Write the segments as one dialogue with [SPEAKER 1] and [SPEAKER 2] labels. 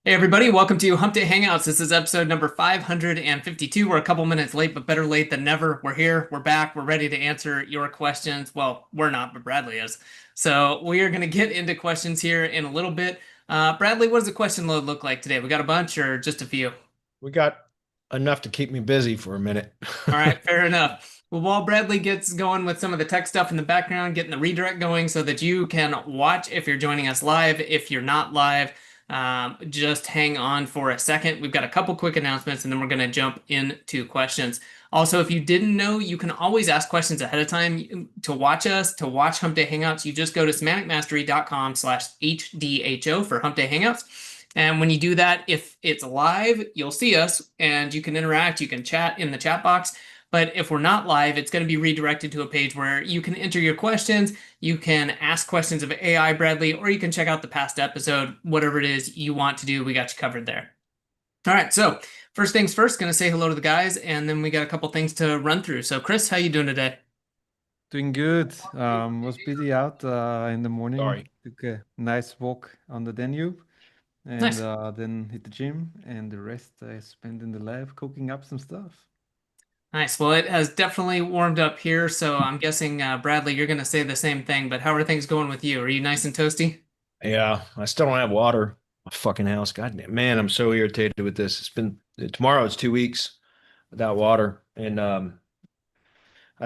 [SPEAKER 1] Hey everybody, welcome to Hump Day Hangouts. This is episode number 552. We're a couple minutes late, but better late than never. We're here, we're back, we're ready to answer your questions. Well, we're not, but Bradley is. So we are going to get into questions here in a little bit. Bradley, what does the question load look like today? We got a bunch or just a few?
[SPEAKER 2] We got enough to keep me busy for a minute.
[SPEAKER 1] All right, fair enough. Well, while Bradley gets going with some of the tech stuff in the background, getting the redirect going so that you can watch if you're joining us live. If you're not live, just hang on for a second. We've got a couple quick announcements and then we're going to jump into questions. Also, if you didn't know, you can always ask questions ahead of time to watch us, to watch Hump Day Hangouts. You just go to semanticmastery.com/HDHO for Hump Day Hangouts. And when you do that, if it's live, you'll see us and you can interact, you can chat in the chat box. But if we're not live, it's going to be redirected to a page where you can enter your questions, you can ask questions of AI Bradley, or you can check out the past episode, whatever it is you want to do, we got you covered there. All right, so first things first, going to say hello to the guys, and then we got a couple things to run through. So Chris, how you doing today?
[SPEAKER 3] Doing good. Was busy out in the morning.
[SPEAKER 2] Sorry.
[SPEAKER 3] Took a nice walk on the Danube and
[SPEAKER 1] Nice.
[SPEAKER 3] then hit the gym. And the rest I spent in the lab cooking up some stuff.
[SPEAKER 1] Nice. Well, it has definitely warmed up here, so I'm guessing Bradley, you're going to say the same thing. But how are things going with you? Are you nice and toasty?
[SPEAKER 2] Yeah, I still don't have water. My fucking house. God damn, man, I'm so irritated with this. It's been tomorrow. It's 2 weeks without water, and I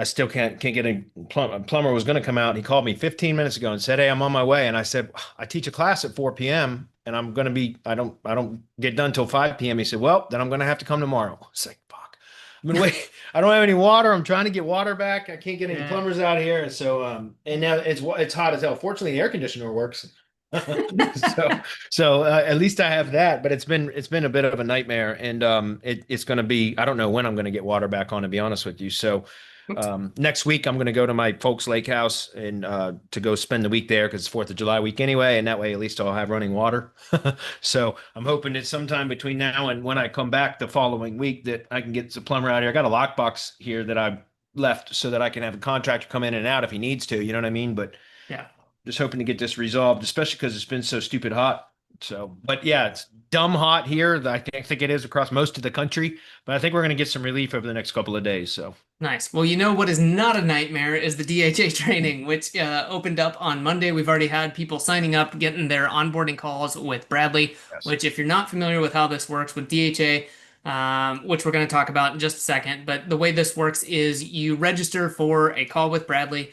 [SPEAKER 2] still can't get a plumber. Plumber was going to come out. He called me 15 minutes ago and said, "Hey, I'm on my way." And I said, "I teach a class at 4 p.m. and I'm going to be. I don't get done till 5 p.m." He said, "Well, then I'm going to have to come tomorrow." It's like, fuck. I've been waiting. I don't have any water. I'm trying to get water back. I can't get any
[SPEAKER 1] Yeah.
[SPEAKER 2] plumbers out here. So and now it's hot as hell. Fortunately, the air conditioner works. so so at least I have that, but it's been a bit of a nightmare, and it's going to be. I don't know when I'm going to get water back on, to be honest with you. So
[SPEAKER 1] Oops.
[SPEAKER 2] next week I'm going to go to my folks' lake house and to go spend the week there because it's Fourth of July week anyway, and that way at least I'll have running water. So I'm hoping that sometime between now and when I come back the following week that I can get the plumber out here. I got a lockbox here that I left so that I can have a contractor come in and out if he needs to. You know what I mean? But
[SPEAKER 1] Yeah.
[SPEAKER 2] just hoping to get this resolved, especially because it's been so stupid hot. So, but yeah, it's dumb hot here. I think it is across most of the country, but I think we're going to get some relief over the next couple of days. So,
[SPEAKER 1] Nice. Well, you know what is not a nightmare is the DHA training, which opened up on Monday. We've already had people signing up, getting their onboarding calls with Bradley,
[SPEAKER 2] yes.
[SPEAKER 1] which, if you're not familiar with how this works with DHA, which we're going to talk about in just a second, but the way this works is you register for a call with Bradley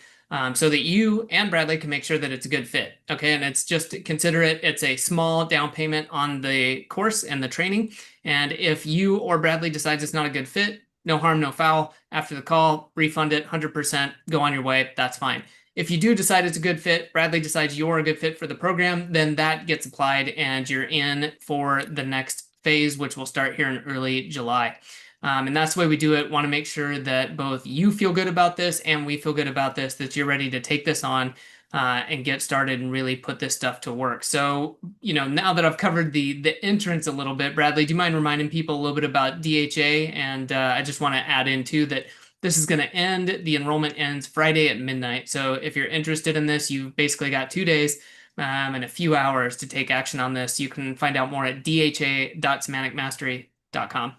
[SPEAKER 1] so that you and Bradley can make sure that it's a good fit. Okay. And it's just consider it's a small down payment on the course and the training. And if you or Bradley decides it's not a good fit, no harm, no foul. After the call, refund it 100%, go on your way. That's fine. If you do decide it's a good fit, Bradley decides you're a good fit for the program, then that gets applied and you're in for the next phase, which will start here in early July. And that's the way we do it. Want to make sure that both you feel good about this and we feel good about this, that you're ready to take this on and get started and really put this stuff to work. So, now that I've covered the entrance a little bit, Bradley, do you mind reminding people a little bit about DHA? And I just want to add in too that this is going to end. The enrollment ends Friday at midnight. So if you're interested in this, you've basically got 2 days and a few hours to take action on this. You can find out more at dha.semanticmastery.com.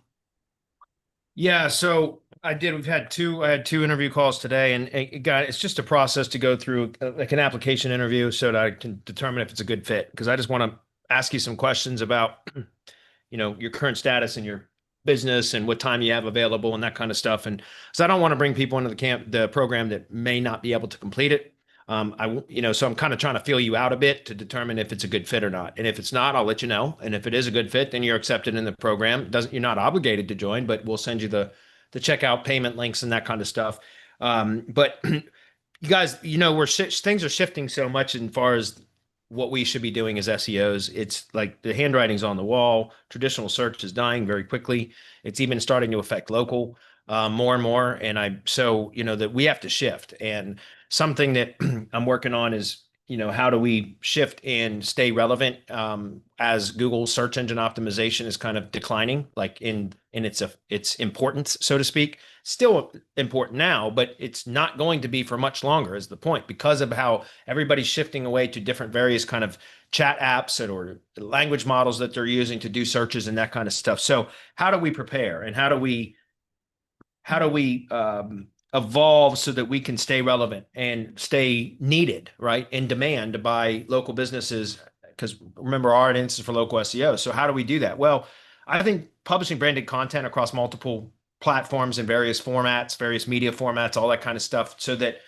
[SPEAKER 2] Yeah. So I had two interview calls today, and it's just a process to go through like an application interview so that I can determine if it's a good fit. Because I just want to ask you some questions about, your current status and your business and what time you have available and that kind of stuff. And so I don't want to bring people into the program that may not be able to complete it. So I'm kind of trying to feel you out a bit to determine if it's a good fit or not. And if it's not, I'll let you know. And if it is a good fit, then you're accepted in the program. You're not obligated to join, but we'll send you the checkout payment links and that kind of stuff. But you guys, things are shifting so much as far as what we should be doing as SEOs. It's like the handwriting's on the wall. Traditional search is dying very quickly. It's even starting to affect local more and more. And that we have to shift. And something that I'm working on is how do we shift and stay relevant as Google search engine optimization is kind of declining, like in its importance, so to speak. Still important now, but it's not going to be for much longer, is the point, because of how everybody's shifting away to different various kind of chat apps or language models that they're using to do searches and that kind of stuff. So how do we prepare, and how do we evolve so that we can stay relevant and stay needed, right, in demand by local businesses? Because remember, our audience is for local SEO. So how do we do that? Well, I think publishing branded content across multiple platforms in various formats, various media formats, all that kind of stuff, so that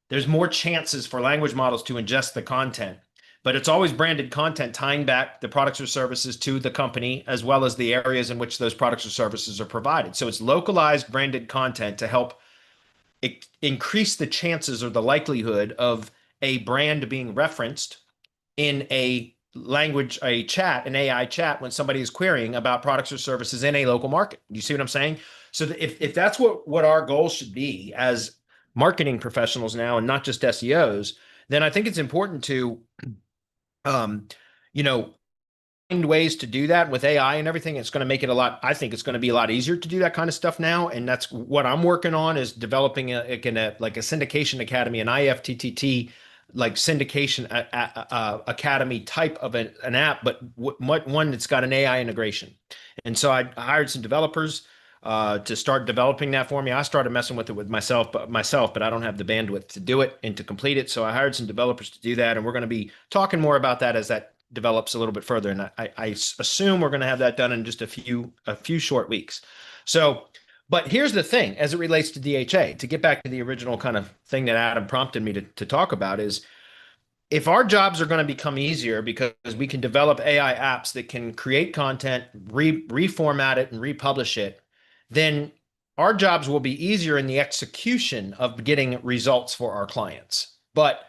[SPEAKER 2] there's more chances for language models to ingest the content. But it's always branded content tying back the products or services to the company, as well as the areas in which those products or services are provided. So it's localized branded content to help increase the chances or the likelihood of a brand being referenced in a language, a chat, an AI chat, when somebody is querying about products or services in a local market. You see what I'm saying? So if that's what our goal should be as marketing professionals now, and not just SEOs, then I think it's important to, find ways to do that with AI and everything. It's going to make it I think it's going to be a lot easier to do that kind of stuff now. And that's what I'm working on, is developing like a syndication academy, an IFTTT, like syndication academy type of an app, but one that's got an AI integration. And so I hired some developers to start developing that for me. I started messing with it myself, but I don't have the bandwidth to do it and to complete it. So I hired some developers to do that, and we're going to be talking more about that as that develops a little bit further. And I assume we're going to have that done in just a few short weeks. So, but here's the thing, as it relates to DHA, to get back to the original kind of thing that Adam prompted me to talk about, is if our jobs are going to become easier because we can develop AI apps that can create content, reformat it, and republish it, then our jobs will be easier in the execution of getting results for our clients. But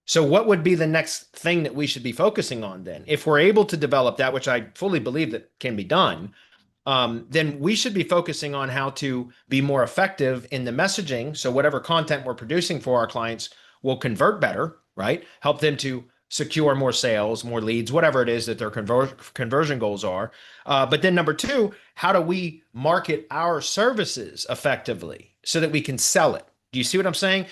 [SPEAKER 2] so what would be the next thing that we should be focusing on then? If we're able to develop that, which I fully believe that can be done, then we should be focusing on how to be more effective in the messaging. So whatever content we're producing for our clients will convert better, right? Help them to secure more sales, more leads, whatever it is that their conversion goals are. But then number two, how do we market our services effectively so that we can sell it? Do you see what I'm saying?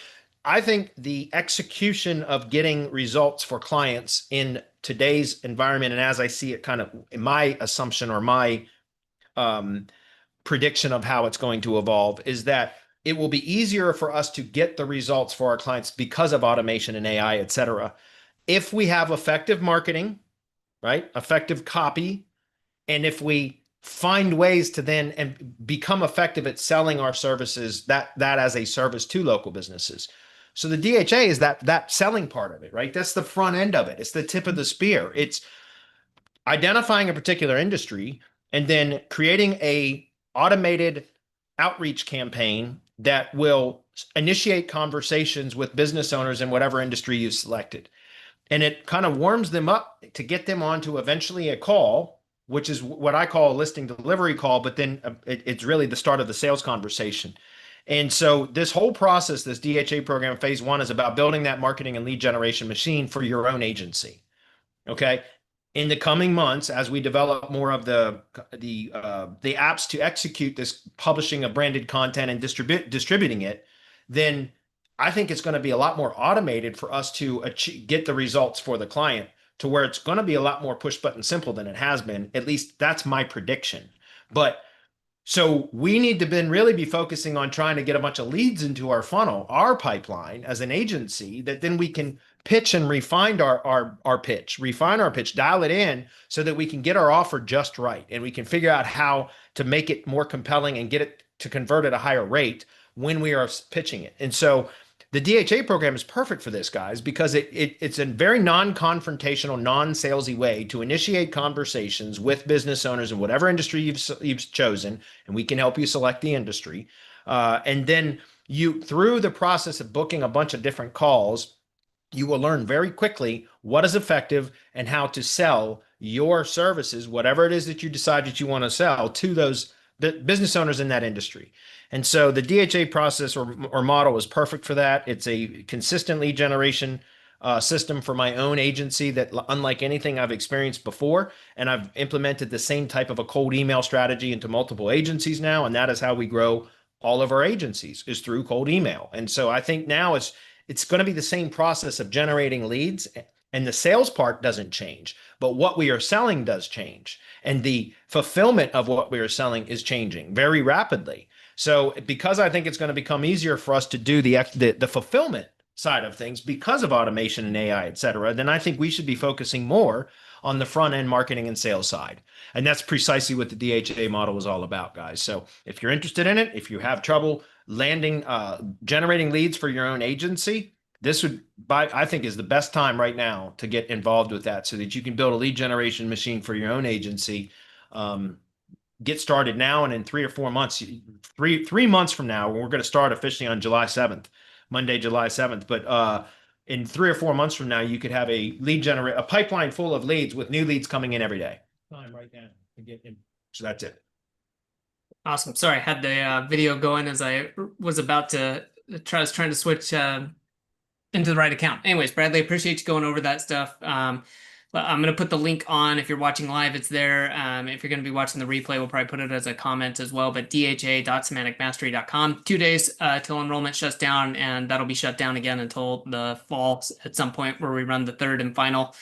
[SPEAKER 2] I think the execution of getting results for clients in today's environment, and as I see it kind of in my assumption or my prediction of how it's going to evolve, is that it will be easier for us to get the results for our clients because of automation and AI, et cetera, if we have effective marketing, right? Effective copy. And if we find ways to then and become effective at selling our services, that as a service to local businesses. So the DHA is that selling part of it, right? That's the front end of it. It's the tip of the spear. It's identifying a particular industry and then creating a automated outreach campaign that will initiate conversations with business owners in whatever industry you selected. And it kind of warms them up to get them onto eventually a call, which is what I call a listing delivery call, but then it's really the start of the sales conversation. And so this whole process, this DHA program, phase one, is about building that marketing and lead generation machine for your own agency. Okay. In the coming months, as we develop more of the apps to execute this publishing of branded content and distributing it, then I think it's going to be a lot more automated for us to get the results for the client, to where it's going to be a lot more push button simple than it has been. At least that's my prediction. But so we need to really be focusing on trying to get a bunch of leads into our funnel, our pipeline as an agency, that then we can pitch and refine our pitch, dial it in so that we can get our offer just right. And we can figure out how to make it more compelling and get it to convert at a higher rate when we are pitching it. And so the DHA program is perfect for this, guys, because it's a very non-confrontational, non-salesy way to initiate conversations with business owners in whatever industry you've chosen, and we can help you select the industry. And then through the process of booking a bunch of different calls, you will learn very quickly what is effective and how to sell your services, whatever it is that you decide that you want to sell, to those business owners in that industry. And so the DHA process or model is perfect for that. It's a consistent lead generation system for my own agency that unlike anything I've experienced before. And I've implemented the same type of a cold email strategy into multiple agencies now. And that is how we grow all of our agencies, is through cold email. And so I think now it's going to be the same process of generating leads, and the sales part doesn't change, but what we are selling does change. And the fulfillment of what we are selling is changing very rapidly. So because I think it's going to become easier for us to do the fulfillment side of things because of automation and AI, et cetera, then I think we should be focusing more on the front end marketing and sales side. And that's precisely what the DHA model is all about, guys. So if you're interested in it, if you have trouble landing, generating leads for your own agency, this I think is the best time right now to get involved with that so that you can build a lead generation machine for your own agency. Get started now, and in 3 or 4 months, three months from now, we're going to start officially on July 7th, Monday, July 7th. But in 3 or 4 months from now, you could have a pipeline full of leads with new leads coming in every day. Time right now to get in. So that's it.
[SPEAKER 1] Awesome. Sorry, I had the video going as I was about to trying to switch into the right account. Anyways, Bradley, appreciate you going over that stuff. I'm going to put the link on. If you're watching live, it's there. If you're going to be watching the replay, we'll probably put it as a comment as well. But dha.semanticmastery.com. 2 days till enrollment shuts down, and that'll be shut down again until the fall at some point where we run the third and final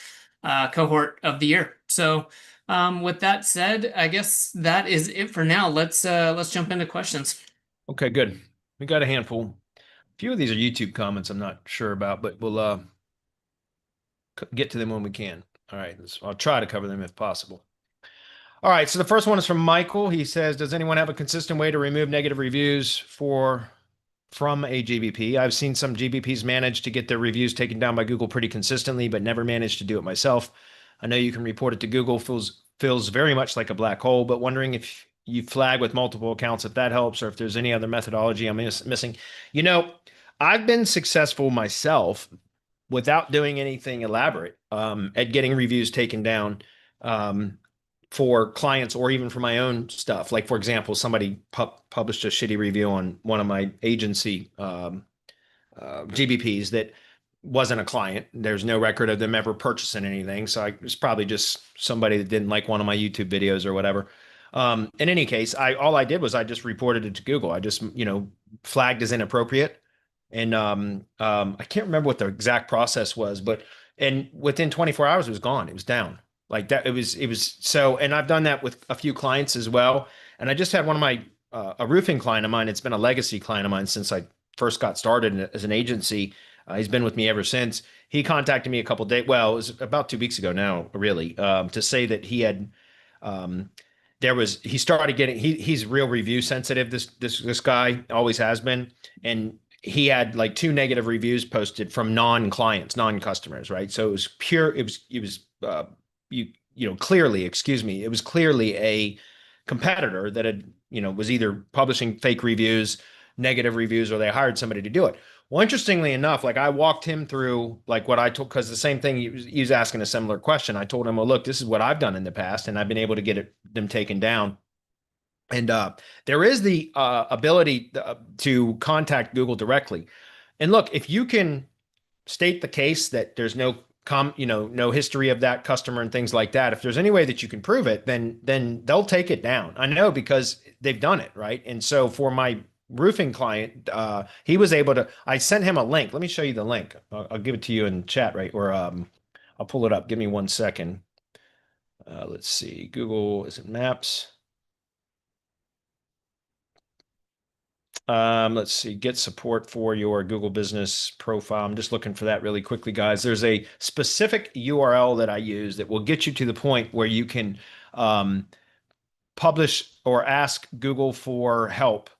[SPEAKER 1] cohort of the year. So with that said, I guess that is it for now. Let's jump into questions.
[SPEAKER 2] Okay, good. We got a handful. A few of these are YouTube comments I'm not sure about, but we'll get to them when we can. All right, I'll try to cover them if possible. All right, so the first one is from Michael. He says, does anyone have a consistent way to remove negative reviews from a GBP? I've seen some GBPs manage to get their reviews taken down by Google pretty consistently, but never managed to do it myself. I know you can report it to Google, feels very much like a black hole, but wondering if you flag with multiple accounts, if that helps, or if there's any other methodology I'm missing. You know, I've been successful myself without doing anything elaborate at getting reviews taken down for clients or even for my own stuff. Like, for example, somebody published a shitty review on one of my agency GBPs that wasn't a client. There's no record of them ever purchasing anything. So it was probably just somebody that didn't like one of my YouTube videos or whatever. In any case, all I did was I just reported it to Google. I just, flagged as inappropriate. And I can't remember what the exact process was, and within 24 hours it was gone. It was down like that. It was so, and I've done that with a few clients as well. And I just had one of my, a roofing client of mine. It's been a legacy client of mine since I first got started as an agency. He's been with me ever since. He contacted me a couple of days. Well, it was about 2 weeks ago now, really, to say that he had, he started getting, he's real review sensitive. This guy always has been. And he had like 2 negative reviews posted from non-clients, non-customers, right? So it was pure, it was clearly, it was clearly a competitor that had, was either publishing fake reviews, negative reviews, or they hired somebody to do it. Well, interestingly enough, like I walked him through like what I told, because the same thing, he was asking a similar question. I told him, well, look, this is what I've done in the past, and I've been able to get them taken down. And there is the ability to contact Google directly. And look, if you can state the case that there's no history of that customer and things like that, if there's any way that you can prove it, then they'll take it down. I know, because they've done it, right? And so for my roofing client, he was able to, I sent him a link. Let me show you the link. I'll give it to you in chat, right? Or I'll pull it up. Give me 1 second. Let's see. Google, is it Maps? Let's see, get support for your Google business profile. I'm just looking for that really quickly, guys. There's a specific URL that I use that will get you to the point where you can publish or ask Google for help,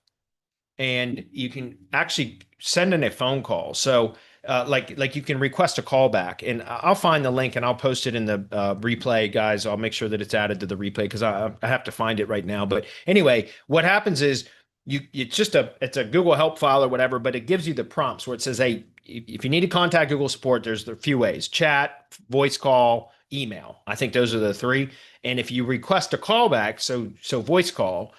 [SPEAKER 2] and you can actually send in a phone call. So like you can request a callback, and I'll find the link and I'll post it in the replay, guys. I'll make sure that it's added to the replay because I have to find it right now. But anyway, what happens is, it's a Google help file or whatever, but it gives you the prompts where it says, hey, if you need to contact Google support, there's a few ways: chat, voice call, email. I think those are the 3. And if you request a callback, so voice call,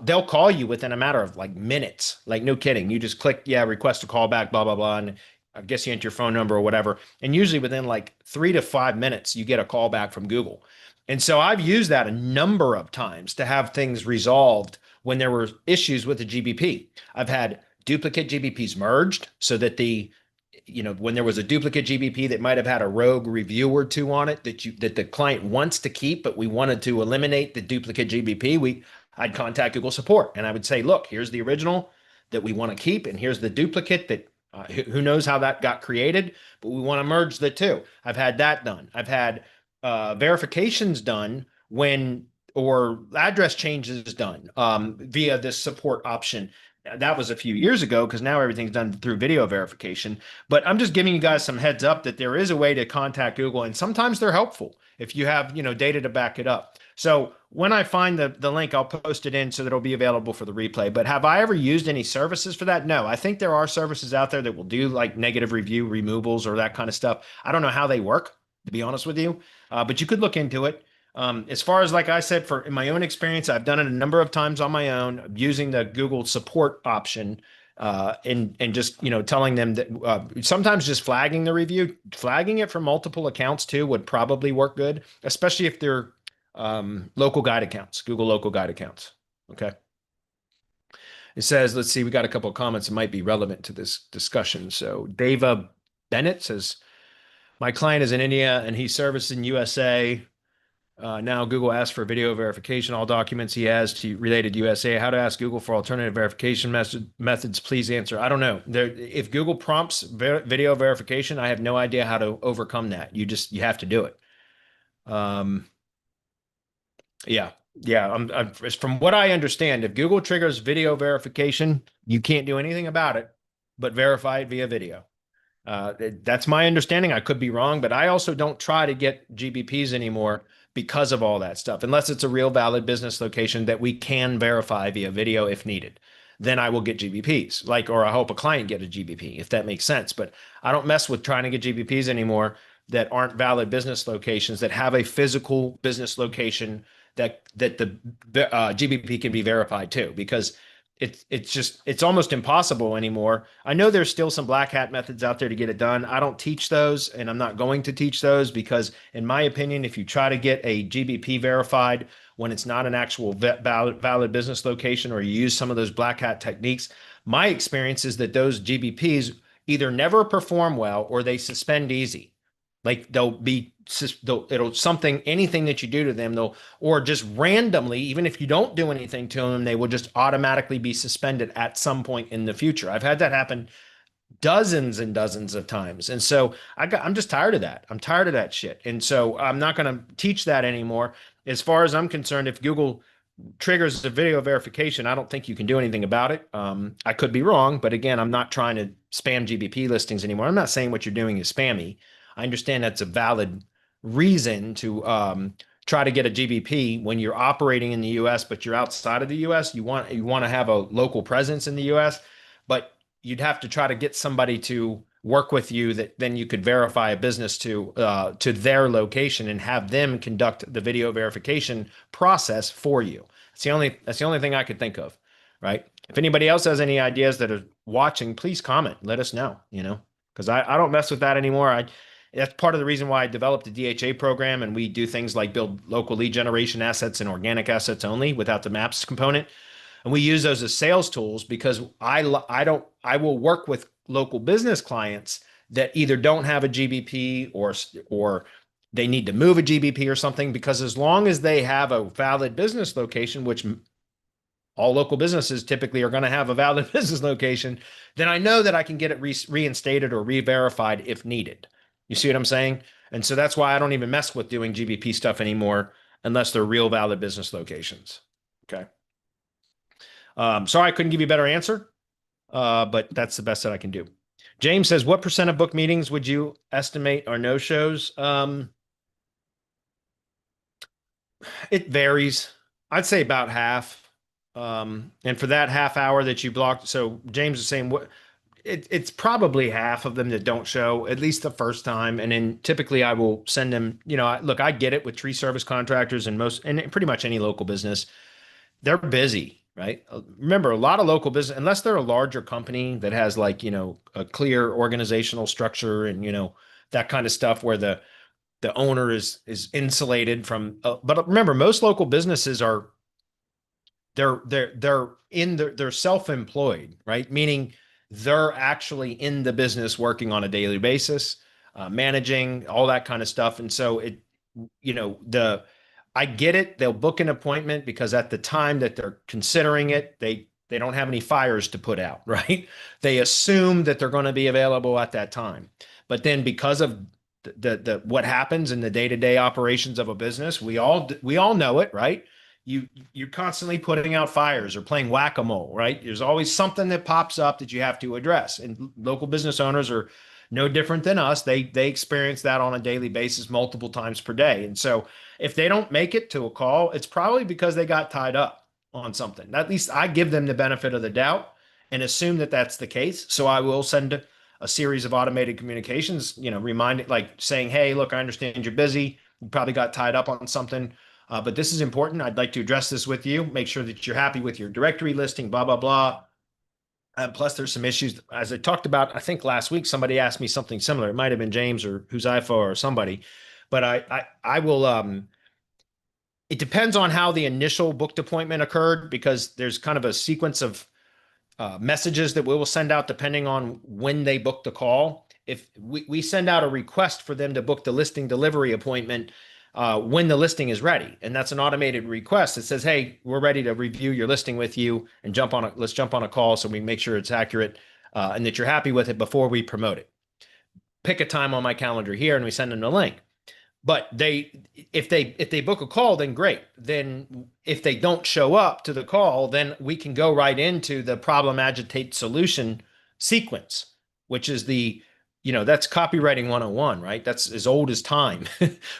[SPEAKER 2] they'll call you within a matter of like minutes, like no kidding. You just click, request a callback, blah, blah, blah. And I guess you enter your phone number or whatever. And usually within like 3 to 5 minutes, you get a call back from Google. And so I've used that a number of times to have things resolved when there were issues with the GBP. I've had duplicate GBPs merged so that when there was a duplicate GBP that might have had a rogue review or two on it that the client wants to keep, but we wanted to eliminate the duplicate GBP, I'd contact Google support and I would say, look, here's the original that we want to keep, and here's the duplicate that who knows how that got created, but we want to merge the two. I've had that done. I've had verifications done or address changes done via this support option. That was a few years ago because now everything's done through video verification. But I'm just giving you guys some heads up that there is a way to contact Google, and sometimes they're helpful if you have data to back it up. So when I find the link, I'll post it in so that it'll be available for the replay. But have I ever used any services for that? No. I think there are services out there that will do like negative review removals or that kind of stuff. I don't know how they work, to be honest with you, but you could look into it. As far as, like I said, in my own experience, I've done it a number of times on my own using the Google support option and just, telling them that sometimes just flagging the review, flagging it from multiple accounts too would probably work good, especially if they're local guide accounts, Google local guide accounts. Okay. It says, let's see, we got a couple of comments that might be relevant to this discussion. So Deva Bennett says, my client is in India and he services in USA. Now Google asks for video verification, all documents he has related to USA. How to ask Google for alternative verification methods? Please answer. I don't know. If Google prompts video verification, I have no idea how to overcome that. You have to do it. Yeah. From what I understand, if Google triggers video verification, you can't do anything about it, but verify it via video. That's my understanding. I could be wrong, but I also don't try to get GBPs anymore because of all that stuff, unless it's a real valid business location that we can verify via video if needed. Then I will get GBPs, or I hope a client get a GBP, if that makes sense. But I don't mess with trying to get GBPs anymore that aren't valid business locations, that have a physical business location that the GBP can be verified to, because it's almost impossible anymore. I know there's still some black hat methods out there to get it done. I don't teach those, and I'm not going to teach those because, in my opinion, if you try to get a GBP verified when it's not an actual valid business location, or you use some of those black hat techniques, my experience is that those GBPs either never perform well or they suspend easy. Like anything that you do to them, or just randomly, even if you don't do anything to them, they will just automatically be suspended at some point in the future. I've had that happen dozens and dozens of times. And so I'm just tired of that. I'm tired of that shit. And so I'm not going to teach that anymore. As far as I'm concerned, if Google triggers the video verification, I don't think you can do anything about it. I could be wrong, but again, I'm not trying to spam GBP listings anymore. I'm not saying what you're doing is spammy. I understand that's a valid reason to try to get a GBP when you're operating in the US, but you're outside of the US. You want to have a local presence in the US, but you'd have to try to get somebody to work with you that then you could verify a business to their location and have them conduct the video verification process for you. That's the only thing I could think of, right? If anybody else has any ideas that are watching, please comment. Let us know, because I don't mess with that anymore. That's part of the reason why I developed the DHA program, and we do things like build local lead generation assets and organic assets only without the maps component. And we use those as sales tools because I will work with local business clients that either don't have a GBP or they need to move a GBP or something, because as long as they have a valid business location, which all local businesses typically are going to have a valid business location, then I know that I can get it reinstated or re-verified if needed. You see what I'm saying? And so that's why I don't even mess with doing GBP stuff anymore unless they're real valid business locations. Okay. Sorry, I couldn't give you a better answer, but that's the best that I can do. James says, what % of book meetings would you estimate are no-shows? It varies. I'd say about half. And for that half hour that you blocked, so James is saying it's probably half of them that don't show at least the first time. And then typically I will send them, I get it with tree service contractors and pretty much any local business. They're busy. right? Remember, a lot of local business, unless they're a larger company that has like, a clear organizational structure and, that kind of stuff where the owner is insulated from, but remember, most local businesses are they're self-employed, right? Meaning they're actually in the business working on a daily basis, managing all that kind of stuff. And so I get it. They'll book an appointment because at the time that they're considering it, they don't have any fires to put out, right? They assume that they're going to be available at that time. But then because of the what happens in the day-to-day operations of a business, we all know it, right? You're constantly putting out fires or playing whack-a-mole, right? There's always something that pops up that you have to address. And local business owners are no different than us. They experience that on a daily basis multiple times per day. And so if they don't make it to a call, it's probably because they got tied up on something. At least I give them the benefit of the doubt and assume that that's the case. So I will send a series of automated communications, reminding, like saying, hey, look, I understand you're busy. You probably got tied up on something. But this is important. I'd like to address this with you. Make sure that you're happy with your directory listing, blah, blah, blah. Plus, there's some issues. As I talked about, I think last week, somebody asked me something similar. It might have been James or who's IFO or somebody. But I will, it depends on how the initial booked appointment occurred, because there's kind of a sequence of messages that we will send out depending on when they booked the call. If we send out a request for them to book the listing delivery appointment when the listing is ready. And that's an automated request that says, hey, we're ready to review your listing with you and let's jump on a call so we make sure it's accurate and that you're happy with it before we promote it. Pick a time on my calendar here and we send them the link. But if they book a call, then great. Then if they don't show up to the call, then we can go right into the problem, agitate, solution sequence, which is that's copywriting 101, right? That's as old as time.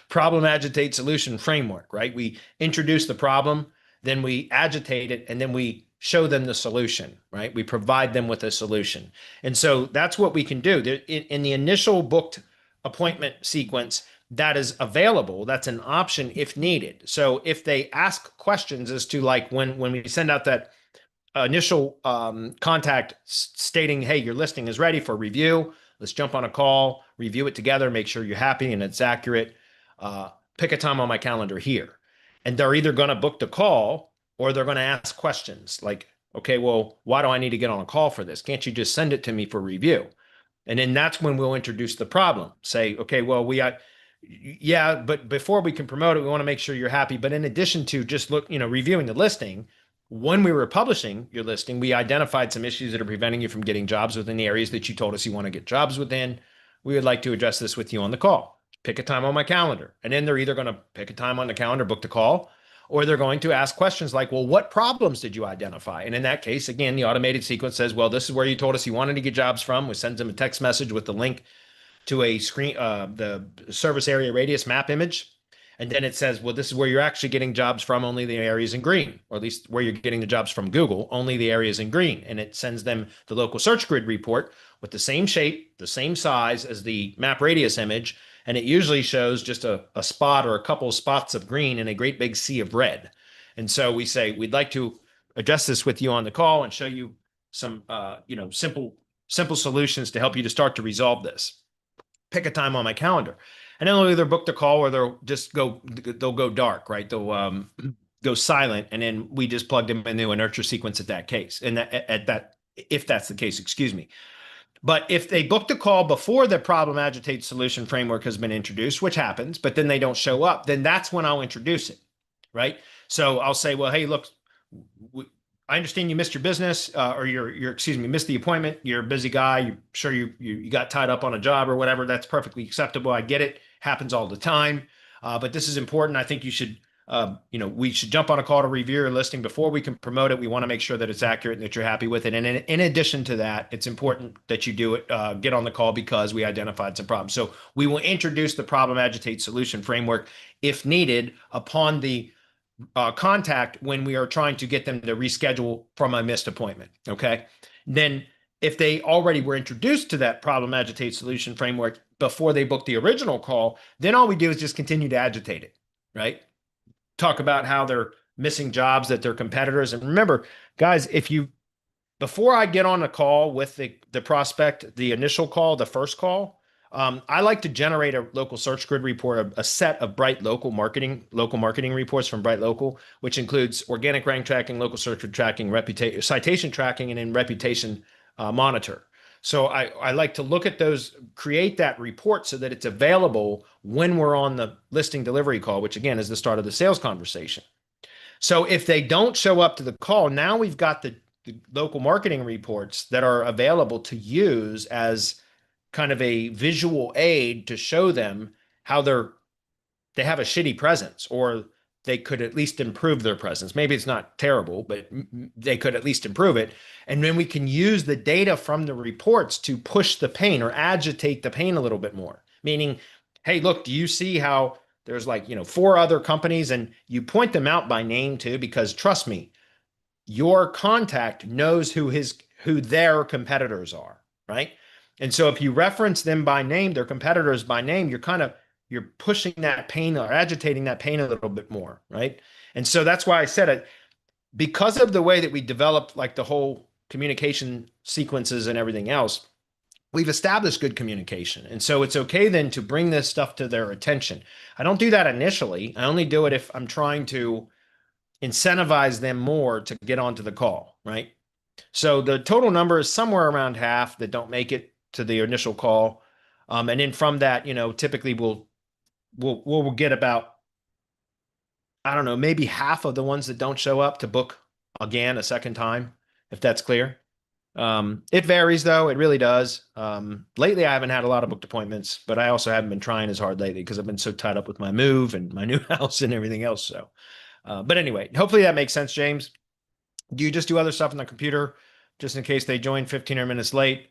[SPEAKER 2] Problem, agitate, solution framework, right? We introduce the problem, then we agitate it, and then we show them the solution, right? We provide them with a solution. And so that's what we can do. In the initial booked appointment sequence, that is available. That's an option if needed. So if they ask questions as to, like, when we send out that initial contact stating, hey, your listing is ready for review, let's jump on a call, review it together, make sure you're happy and it's accurate. Pick a time on my calendar here. And they're either going to book the call or they're going to ask questions like, okay, well, why do I need to get on a call for this? Can't you just send it to me for review? And then that's when we'll introduce the problem. Say, okay, well, yeah, but before we can promote it, we want to make sure you're happy. But in addition to just reviewing the listing, when we were publishing your listing, we identified some issues that are preventing you from getting jobs within the areas that you told us you want to get jobs within. We would like to address this with you on the call. Pick a time on my calendar. And then they're either going to pick a time on the calendar, book the call, or they're going to ask questions like, well, what problems did you identify? And in that case, again, the automated sequence says, well, this is where you told us you wanted to get jobs from. We send them a text message with the link to a screen, the service area radius map image. And then it says, well, this is where you're actually getting jobs from, only the areas in green, or at least where you're getting the jobs from Google, only the areas in green. And it sends them the local search grid report with the same shape, the same size as the map radius image. And it usually shows just a spot or a couple of spots of green in a great big sea of red. And so we say, we'd like to address this with you on the call and show you some, simple solutions to help you to start to resolve this. Pick a time on my calendar. And then they'll either book the call or they'll go dark, right? They'll go silent. And then we just plug them into a nurture sequence at that case. And if that's the case, excuse me. But if they book the call before the problem, agitate, solution framework has been introduced, which happens, but then they don't show up, then that's when I'll introduce it, right? So I'll say, well, hey, look, I understand you missed your business or missed the appointment. You're a busy guy. You're sure you got tied up on a job or whatever. That's perfectly acceptable. I get it. Happens all the time. But this is important. I think you should, we should jump on a call to review your listing before we can promote it. We want to make sure that it's accurate and that you're happy with it. And in addition to that, it's important that you do it, get on the call because we identified some problems. So we will introduce the problem, agitate, solution framework if needed upon the contact when we are trying to get them to reschedule from a missed appointment. Okay. Then if they already were introduced to that problem, agitate, solution framework before they booked the original call, then all we do is just continue to agitate it, right? Talk about how they're missing jobs that their competitors. And remember, guys, before I get on a call with the prospect, the initial call, the first call, I like to generate a local search grid report, a set of local marketing reports from Bright Local, which includes organic rank tracking, local search grid tracking, reputation, citation tracking, and then reputation monitor. So I like to look at those, create that report so that it's available when we're on the listing delivery call, which again is the start of the sales conversation. So if they don't show up to the call, now we've got the local marketing reports that are available to use as kind of a visual aid to show them how they have a shitty presence, or they could at least improve their presence. Maybe it's not terrible, but they could at least improve it. And then we can use the data from the reports to push the pain or agitate the pain a little bit more. Meaning, hey, look, do you see how there's like, 4 other companies, and you point them out by name too, because trust me, your contact knows who their competitors are, right? And so if you reference them by name, their competitors by name, you're pushing that pain or agitating that pain a little bit more, right? And so that's why I said it, because of the way that we developed like the whole communication sequences and everything else, we've established good communication. And so it's okay then to bring this stuff to their attention. I don't do that initially. I only do it if I'm trying to incentivize them more to get onto the call, right? So the total number is somewhere around half that don't make it to the initial call. And then from that, typically we'll get about, I don't know, maybe half of the ones that don't show up to book again a second time, if that's clear. It varies though. It really does. Lately I haven't had a lot of booked appointments, but I also haven't been trying as hard lately because I've been so tied up with my move and my new house and everything else. So, but anyway, hopefully that makes sense, James. Do you just do other stuff on the computer just in case they join 15 minutes late?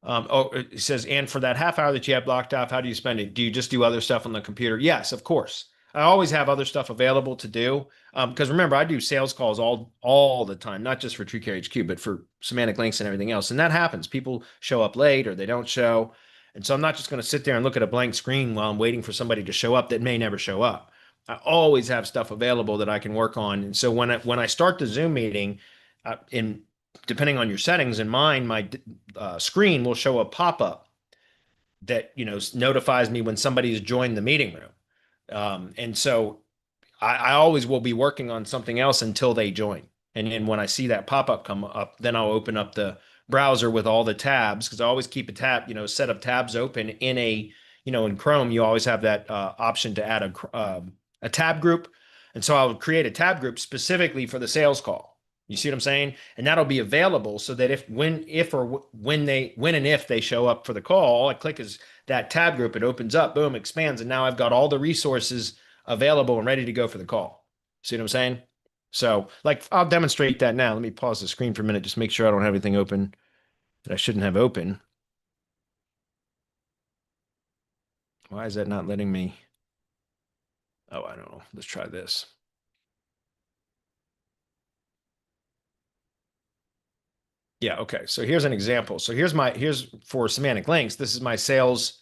[SPEAKER 2] It says, and for that half hour that you have blocked off, how do you spend it? Do you just do other stuff on the computer? Yes, of course. I always have other stuff available to do. Because remember, I do sales calls all the time, not just for TreecareHQ, but for semantic links and everything else. And that happens. People show up late or they don't show. And so I'm not just going to sit there and look at a blank screen while I'm waiting for somebody to show up that may never show up. I always have stuff available that I can work on. And so when I start the Zoom meeting, depending on your settings, in mine, my screen will show a pop-up that notifies me when somebody has joined the meeting room. And so I always will be working on something else until they join. And then when I see that pop-up come up, then I'll open up the browser with all the tabs, because I always keep a set of tabs open in Chrome. You always have that option to add a tab group. And so I'll create a tab group specifically for the sales call. You see what I'm saying? And that'll be available so that when and if they show up for the call, all I click is that tab group. It opens up, boom, expands. And now I've got all the resources available and ready to go for the call. See what I'm saying? So I'll demonstrate that now. Let me pause the screen for a minute, just make sure I don't have anything open that I shouldn't have open. Why is that not letting me? Oh, I don't know. Let's try this. Yeah, okay. So here's an example. So here's for semantic links. This is my sales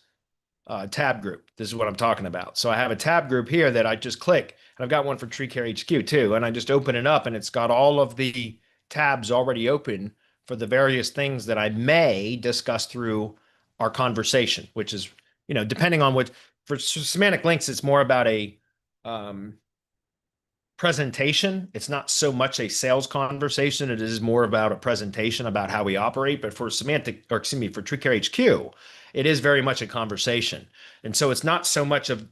[SPEAKER 2] tab group. This is what I'm talking about. So I have a tab group here that I just click. And I've got one for TreecareHQ too. And I just open it up and it's got all of the tabs already open for the various things that I may discuss through our conversation, which is, depending on for semantic links, it's more about a presentation. It's not so much a sales conversation. It is more about a presentation about how we operate. But for for TreecareHQ, it is very much a conversation. And so it's not so much of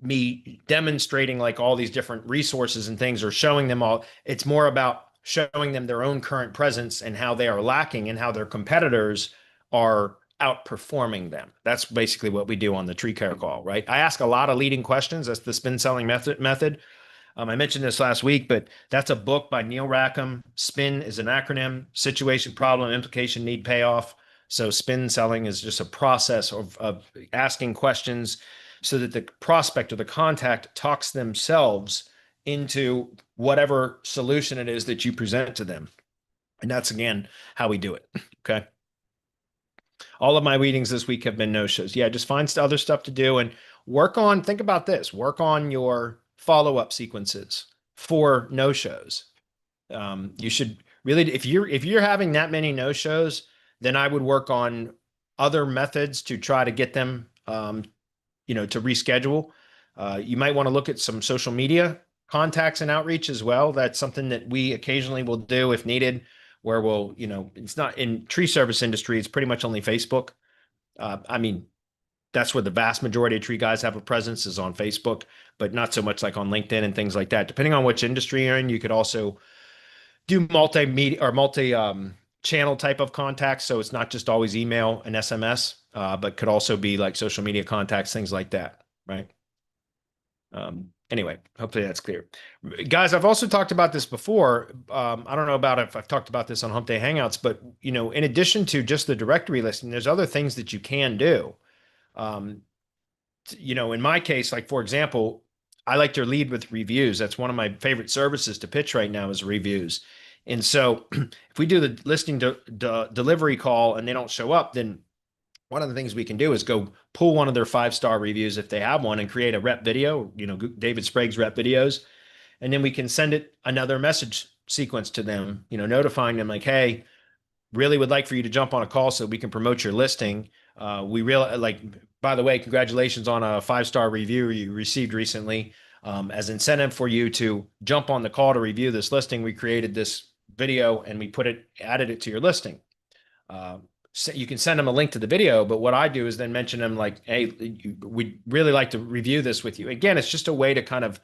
[SPEAKER 2] me demonstrating like all these different resources and things or showing them all. It's more about showing them their own current presence and how they are lacking and how their competitors are outperforming them. That's basically what we do on the TreeCare call, right? I ask a lot of leading questions. That's the spin selling method. I mentioned this last week, but that's a book by Neil Rackham. SPIN is an acronym: situation, problem, implication, need, payoff. So spin selling is just a process of asking questions so that the prospect or the contact talks themselves into whatever solution it is that you present to them. And that's, again, how we do it. Okay. All of my meetings this week have been no-shows. Yeah, just find other stuff to do and think about this, work on your follow-up sequences. for no-shows. You should really, if you're having that many no-shows, then I would work on other methods to try to get them, to reschedule. You might want to look at some social media contacts and outreach as well. That's something that we occasionally will do if needed, where we'll, it's not in tree service industry, it's pretty much only Facebook. I mean, that's where the vast majority of tree guys have a presence, is on Facebook, but not so much like on LinkedIn and things like that. Depending on which industry you're in, you could also do multimedia or channel type of contacts. So it's not just always email and SMS, but could also be like social media contacts, things like that. Right. Anyway, hopefully that's clear. Guys, I've also talked about this before. I don't know about if I've talked about this on Hump Day Hangouts, but in addition to just the directory listing, there's other things that you can do. In my case, like for example, I like to lead with reviews. That's one of my favorite services to pitch right now, is reviews. And so if we do the listing delivery call and they don't show up, then one of the things we can do is go pull one of their 5-star reviews if they have one and create a rep video, David Sprague's rep videos. And then we can send it another message sequence to them, notifying them like, hey, really would like for you to jump on a call so we can promote your listing. We really by the way, congratulations on a 5-star review you received recently. As incentive for you to jump on the call to review this listing, we created this video and we added it to your listing. So you can send them a link to the video, but what I do is then mention them like, hey, we'd really like to review this with you. Again, it's just a way to kind of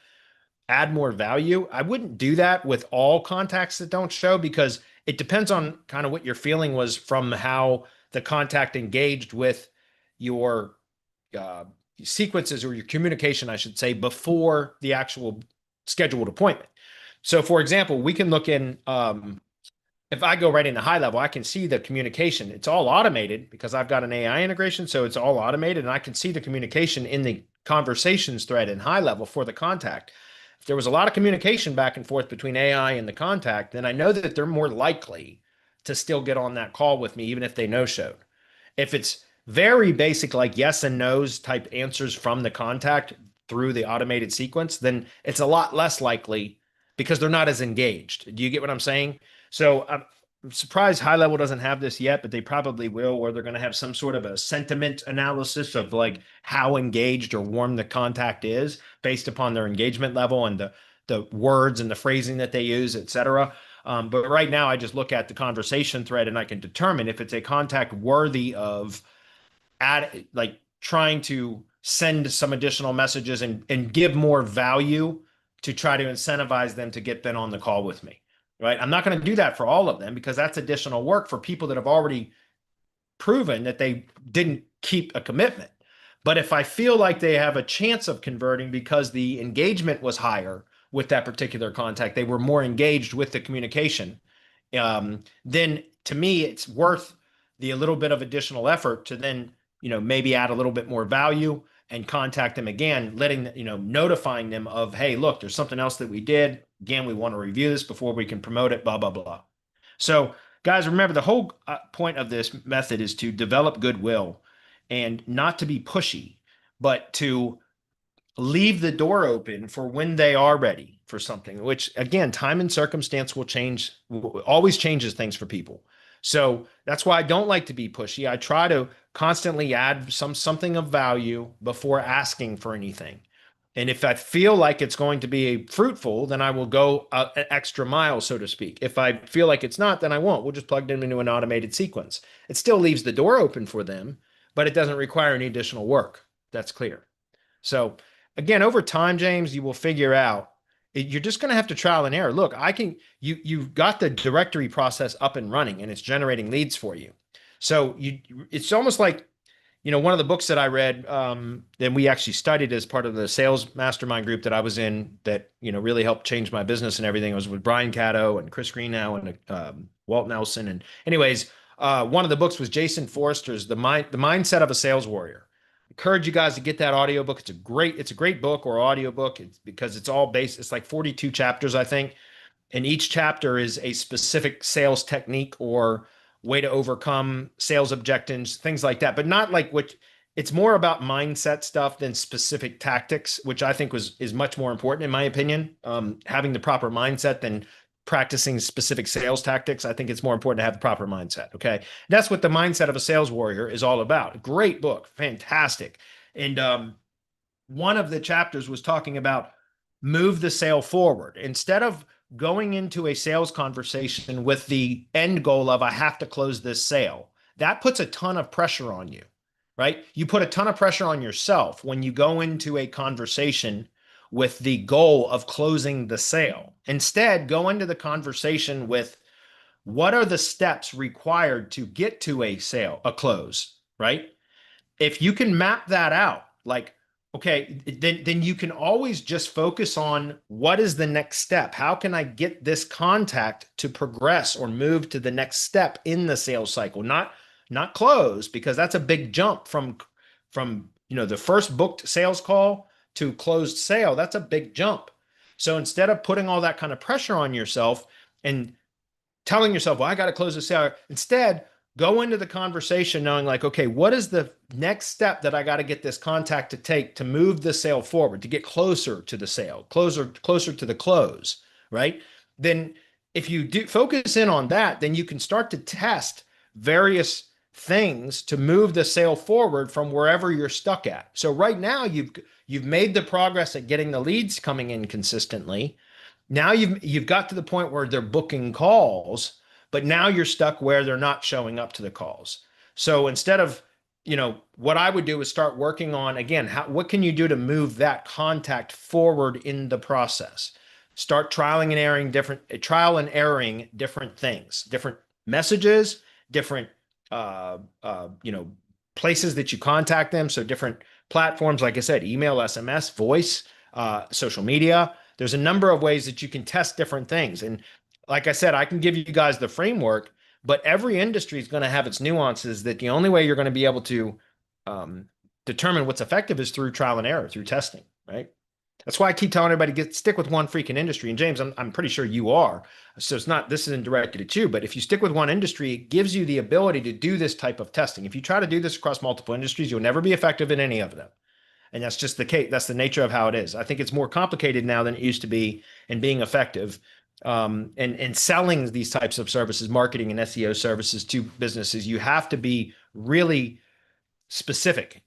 [SPEAKER 2] add more value. I wouldn't do that with all contacts that don't show, because it depends on kind of what your feeling was from how the contact engaged with your sequences, or your communication, I should say, before the actual scheduled appointment. So for example, we can look in, if I go right into high level, I can see the communication. It's all automated because I've got an AI integration. So it's all automated, and I can see the communication in the conversations thread in high level for the contact. If there was a lot of communication back and forth between AI and the contact, then I know that they're more likely to still get on that call with me, even if they no-showed. If it's very basic, like yes and no's type answers from the contact through the automated sequence, then it's a lot less likely because they're not as engaged. Do you get what I'm saying? So I'm surprised high level doesn't have this yet, but they probably will, where they're going to have some sort of a sentiment analysis of like how engaged or warm the contact is based upon their engagement level and the words and the phrasing that they use, et cetera. But right now I just look at the conversation thread and I can determine if it's a contact worthy of trying to send some additional messages and give more value to try to incentivize them to get them on the call with me. Right. I'm not going to do that for all of them, because that's additional work for people that have already proven that they didn't keep a commitment. But if I feel like they have a chance of converting because the engagement was higher with that particular contact, they were more engaged with the communication, then to me, it's worth the little bit of additional effort to then, maybe add a little bit more value and contact them again, notifying them of, hey, look, there's something else that we did. Again, we want to review this before we can promote it, blah, blah, blah. So guys, remember the whole point of this method is to develop goodwill and not to be pushy, but to leave the door open for when they are ready for something, which again, time and circumstance always changes things for people. So that's why I don't like to be pushy. I try to constantly add something of value before asking for anything. And if I feel like it's going to be fruitful, then I will go an extra mile, so to speak. If I feel like it's not, then I won't. We'll just plug them into an automated sequence. It still leaves the door open for them, but it doesn't require any additional work. That's clear. So again, over time, James, you will figure out. You're just going to have to trial and error. Look, you've got the directory process up and running, and it's generating leads for you. So it's almost like, one of the books that I read, and we actually studied as part of the sales mastermind group that I was in, that, really helped change my business and everything. It was with Brian Caddo and Chris Greenow and Walt Nelson. And anyways, one of the books was Jason Forrester's The Mindset of a Sales Warrior. Encourage you guys to get that audiobook. It's a great book or audiobook. Because it's all based, it's like 42 chapters, I think. And each chapter is a specific sales technique or way to overcome sales objections, things like that. But not like it's more about mindset stuff than specific tactics, which I think is much more important in my opinion. Having the proper mindset than practicing specific sales tactics. I think it's more important to have the proper mindset. Okay. That's what the mindset of a sales warrior is all about. Great book. Fantastic. And one of the chapters was talking about move the sale forward. Instead of going into a sales conversation with the end goal of I have to close this sale, that puts a ton of pressure on you, right? You put a ton of pressure on yourself when you go into a conversation with the goal of closing the sale. Instead, go into the conversation with what are the steps required to get to a sale, a close, right? If you can map that out, like, okay, then you can always just focus on what is the next step? How can I get this contact to progress or move to the next step in the sales cycle? Not close, because that's a big jump from the first booked sales call to closed sale. That's a big jump. So instead of putting all that kind of pressure on yourself and telling yourself, well, I got to close the sale, instead go into the conversation knowing like, okay, what is the next step that I got to get this contact to take to move the sale forward, to get closer to the sale, closer to the close, right? Then if you do focus in on that, then you can start to test various things to move the sale forward from wherever you're stuck at. So right now you've made the progress at getting the leads coming in consistently. Now you've got to the point where they're booking calls, but now you're stuck where they're not showing up to the calls. So instead of, what I would do is start working on, again, what can you do to move that contact forward in the process? Start trial and erroring different things, different messages, different, places that you contact them. So different platforms, like I said, email, SMS, voice, social media. There's a number of ways that you can test different things. And like I said, I can give you guys the framework, but every industry is going to have its nuances that the only way you're going to be able to determine what's effective is through trial and error, through testing, right? That's why I keep telling everybody stick with one freaking industry. And James, I'm pretty sure you are. So this isn't directed at you, but if you stick with one industry, it gives you the ability to do this type of testing. If you try to do this across multiple industries, you'll never be effective in any of them. And that's just the case. That's the nature of how it is. I think it's more complicated now than it used to be in being effective. And selling these types of services, marketing and SEO services to businesses, you have to be really specific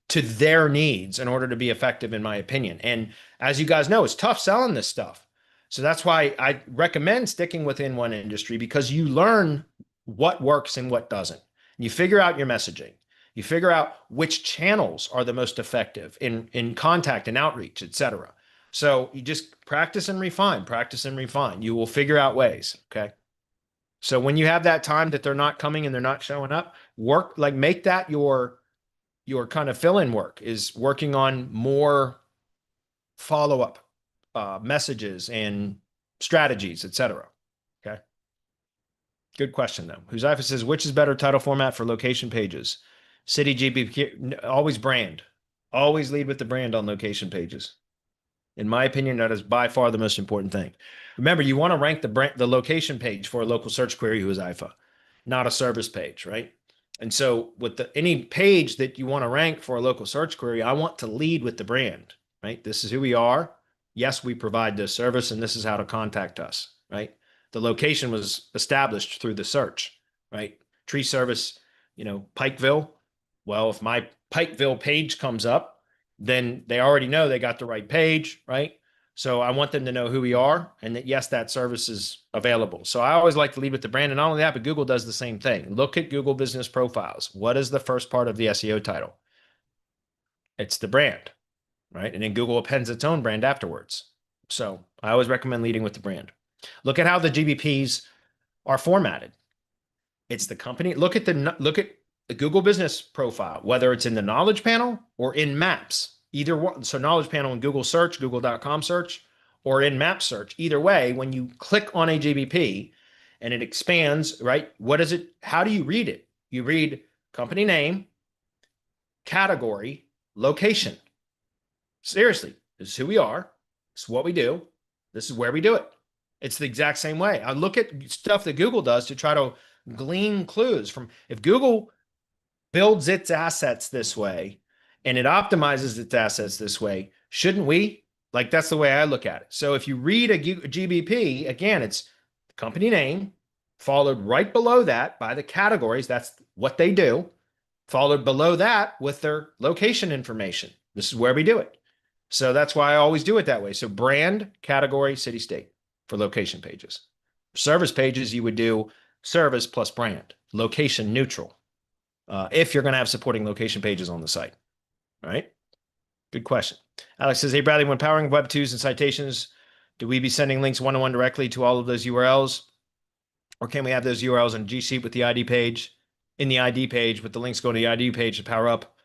[SPEAKER 2] to their needs in order to be effective, in my opinion. And as you guys know, it's tough selling this stuff. So that's why I recommend sticking within one industry, because you learn what works and what doesn't. You figure out your messaging. You figure out which channels are the most effective in contact and outreach, et cetera. So you just practice and refine. You will figure out ways. Okay. So when you have that time that they're not coming and they're not showing up, make that your kind of fill-in work, is working on more follow-up messages and strategies, et cetera. Okay. Good question though. Huzaifa says, which is better title format for location pages? City GBP, always brand. Always lead with the brand on location pages. In my opinion, that is by far the most important thing. Remember, you want to rank the location page for a local search query, Huzaifa, not a service page, right? And so with any page that you want to rank for a local search query, I want to lead with the brand, right? This is who we are. Yes, we provide this service, and this is how to contact us, right? The location was established through the search, right? Tree service, Pikeville. Well, if my Pikeville page comes up, then they already know they got the right page, right? So I want them to know who we are and that, yes, that service is available. So I always like to lead with the brand. And not only that, but Google does the same thing. Look at Google business profiles. What is the first part of the SEO title? It's the brand, right? And then Google appends its own brand afterwards. So I always recommend leading with the brand. Look at how the GBPs are formatted. It's the company. Look at the Google business profile, whether it's in the knowledge panel or in maps, either one. So knowledge panel in Google search, google.com search, or in map search. Either way, when you click on a GBP and it expands, right? What is it? How do you read it? You read company name, category, location. Seriously, this is who we are. This is what we do. This is where we do it. It's the exact same way. I look at stuff that Google does to try to glean clues from. If Google builds its assets this way and it optimizes its assets this way, shouldn't we? Like, that's the way I look at it. So if you read a GBP, again, it's the company name, followed right below that by the categories. That's what they do. Followed below that with their location information. This is where we do it. So that's why I always do it that way. So brand, category, city, state for location pages. Service pages, you would do service plus brand, location neutral, if you're going to have supporting location pages on the site. All right. Good question. Alex says, hey, Bradley, when powering Web 2s and citations, do we be sending links one-to-one directly to all of those URLs? Or can we have those URLs in G Sheet with the ID page, in the ID page, with the links going to the ID page to power up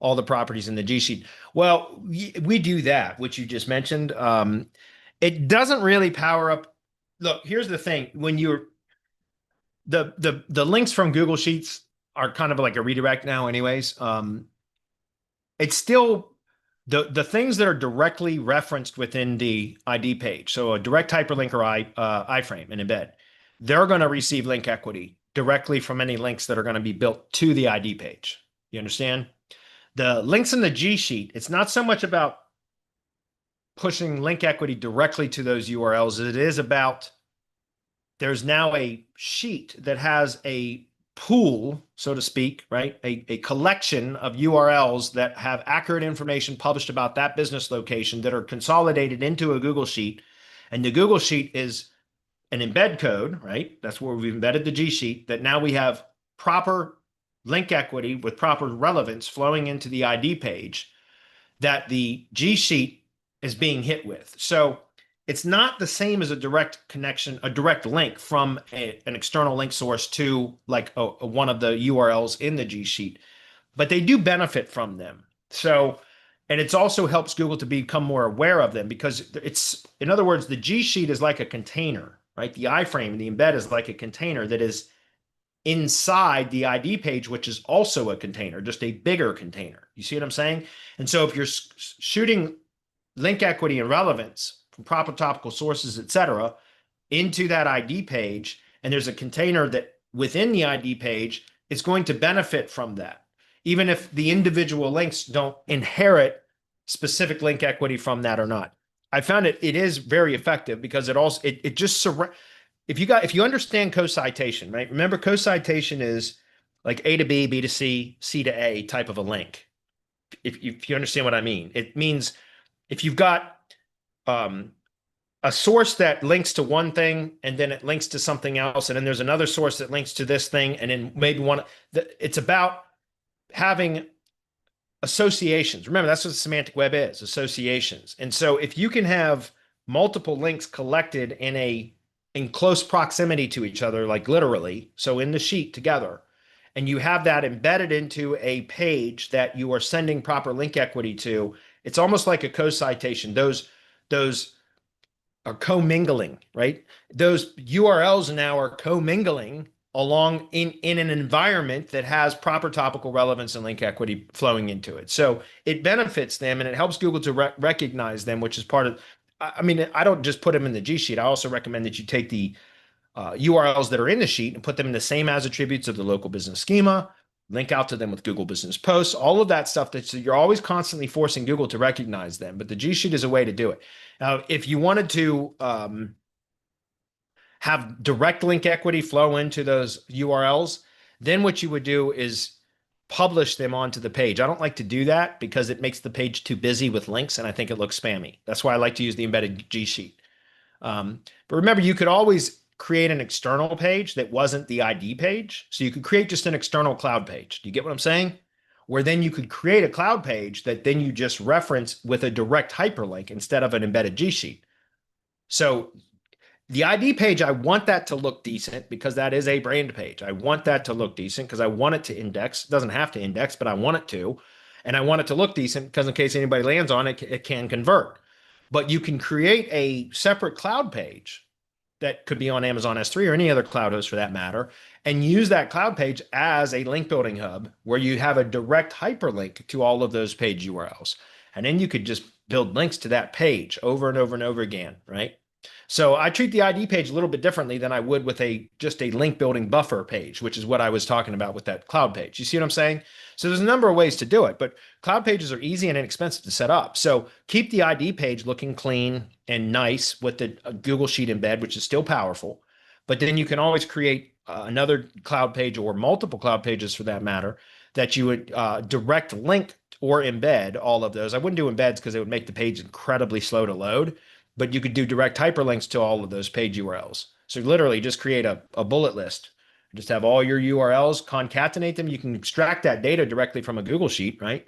[SPEAKER 2] all the properties in the G Sheet? Well, we do that, which you just mentioned. It doesn't really power up. Look, here's the thing. When you're the links from Google Sheets are kind of like a redirect now anyways. It's still the things that are directly referenced within the ID page. So a direct hyperlink or iframe and embed, they're going to receive link equity directly from any links that are going to be built to the ID page. You understand? The links in the G Sheet, it's not so much about pushing link equity directly to those URLs. It is about, there's now a sheet that has a pool, so to speak, right? A collection of URLs that have accurate information published about that business location that are consolidated into a Google Sheet. And the Google Sheet is an embed code, right? That's where we've embedded the G Sheet, that now we have proper link equity with proper relevance flowing into the ID page that the G Sheet is being hit with. So it's not the same as a direct connection, a direct link from an external link source to like one of the URLs in the G Sheet, but they do benefit from them. So, and it's also helps Google to become more aware of them because it's, in other words, the G Sheet is like a container, right? The iframe and the embed is like a container that is inside the ID page, which is also a container, just a bigger container. You see what I'm saying? And so if you're shooting link equity and relevance from proper topical sources, etc., into that ID page, and there's a container that within the ID page is going to benefit from that, even if the individual links don't inherit specific link equity from that or not. I found it is very effective because it also it just if you understand co-citation, right? Remember, co-citation is like A to B, B to C, C to A type of a link. If you understand what I mean, it means if you've got a source that links to one thing and then it links to something else, and then there's another source that links to this thing, and then maybe it's about having associations. Remember, that's what semantic web is, associations. And so if you can have multiple links collected in close proximity to each other, like literally, so in the sheet together, and you have that embedded into a page that you are sending proper link equity to, it's almost like a co-citation. Those are commingling, right? Those URLs now are commingling along in an environment that has proper topical relevance and link equity flowing into it. So it benefits them and it helps Google to recognize them, which is part of, I mean, I don't just put them in the G Sheet. I also recommend that you take the URLs that are in the sheet and put them in the same as attributes of the local business schema, link out to them with Google Business Posts, all of that stuff. So you're always constantly forcing Google to recognize them, but the G Sheet is a way to do it. Now, if you wanted to have direct link equity flow into those URLs, then what you would do is publish them onto the page. I don't like to do that because it makes the page too busy with links and I think it looks spammy. That's why I like to use the embedded G Sheet. But remember, you could always create an external page that wasn't the ID page. So you could create just an external cloud page. Do you get what I'm saying? Where then you could create a cloud page that then you just reference with a direct hyperlink instead of an embedded G Sheet. So the ID page, I want that to look decent because that is a brand page. I want that to look decent because I want it to index. It doesn't have to index, but I want it to. And I want it to look decent because in case anybody lands on it, it can convert. But you can create a separate cloud page that could be on Amazon S3 or any other cloud host for that matter, and use that cloud page as a link building hub where you have a direct hyperlink to all of those page URLs. And then you could just build links to that page over and over and over again, right? So I treat the ID page a little bit differently than I would with just a link building buffer page, which is what I was talking about with that cloud page. You see what I'm saying? So there's a number of ways to do it, but cloud pages are easy and inexpensive to set up. So keep the ID page looking clean and nice with the Google Sheet embed, which is still powerful. But then you can always create another cloud page or multiple cloud pages for that matter that you would direct link or embed all of those. I wouldn't do embeds because it would make the page incredibly slow to load, but you could do direct hyperlinks to all of those page URLs. So literally just create a bullet list. Just have all your URLs, concatenate them. You can extract that data directly from a Google Sheet, right?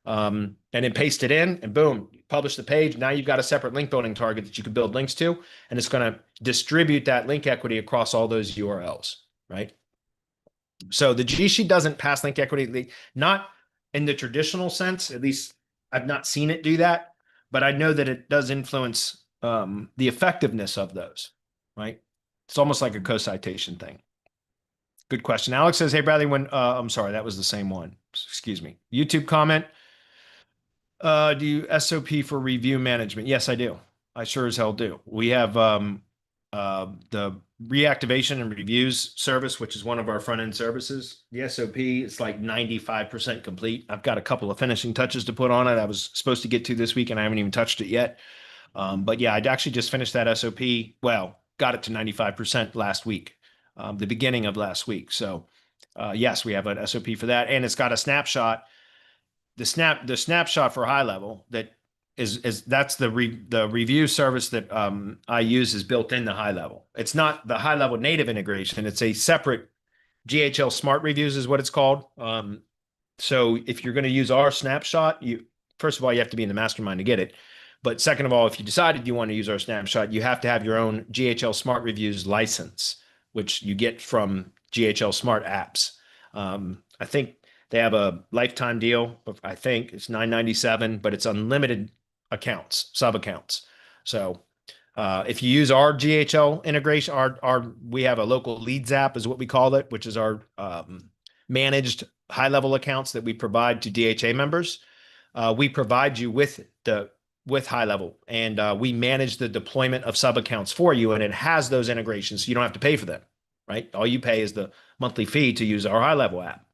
[SPEAKER 2] And then paste it in and boom, publish the page. Now you've got a separate link building target that you can build links to, and it's going to distribute that link equity across all those URLs, right? So the G Sheet doesn't pass link equity, not in the traditional sense. At least I've not seen it do that, but I know that it does influence the effectiveness of those, right? It's almost like a co-citation thing. Good question. Alex says, hey, Bradley, I'm sorry, that was the same one. Excuse me. YouTube comment. Do you SOP for review management? Yes, I do. I sure as hell do. We have the reactivation and reviews service, which is one of our front end services. The SOP is like 95% complete. I've got a couple of finishing touches to put on it. I was supposed to get to this week and I haven't even touched it yet. But yeah, I'd actually just finished that SOP. Well, got it to 95% last week, the beginning of last week. So yes, we have an SOP for that. And it's got a snapshot. The snapshot for high level that that's the review service that I use is built into high level. It's not the high level native integration. It's a separate GHL smart reviews is what it's called. So if you're going to use our snapshot, first of all, you have to be in the mastermind to get it. But second of all, if you decided you want to use our snapshot, you have to have your own GHL smart reviews license, which you get from GHL smart apps. I think they have a lifetime deal. I think it's $9.97, but it's unlimited accounts, sub accounts. So if you use our GHL integration, we have a local leads app is what we call it, which is our managed high level accounts that we provide to DHA members. We provide you with high level, and we manage the deployment of sub accounts for you, and it has those integrations, so you don't have to pay for them, right? All you pay is the monthly fee to use our high level app.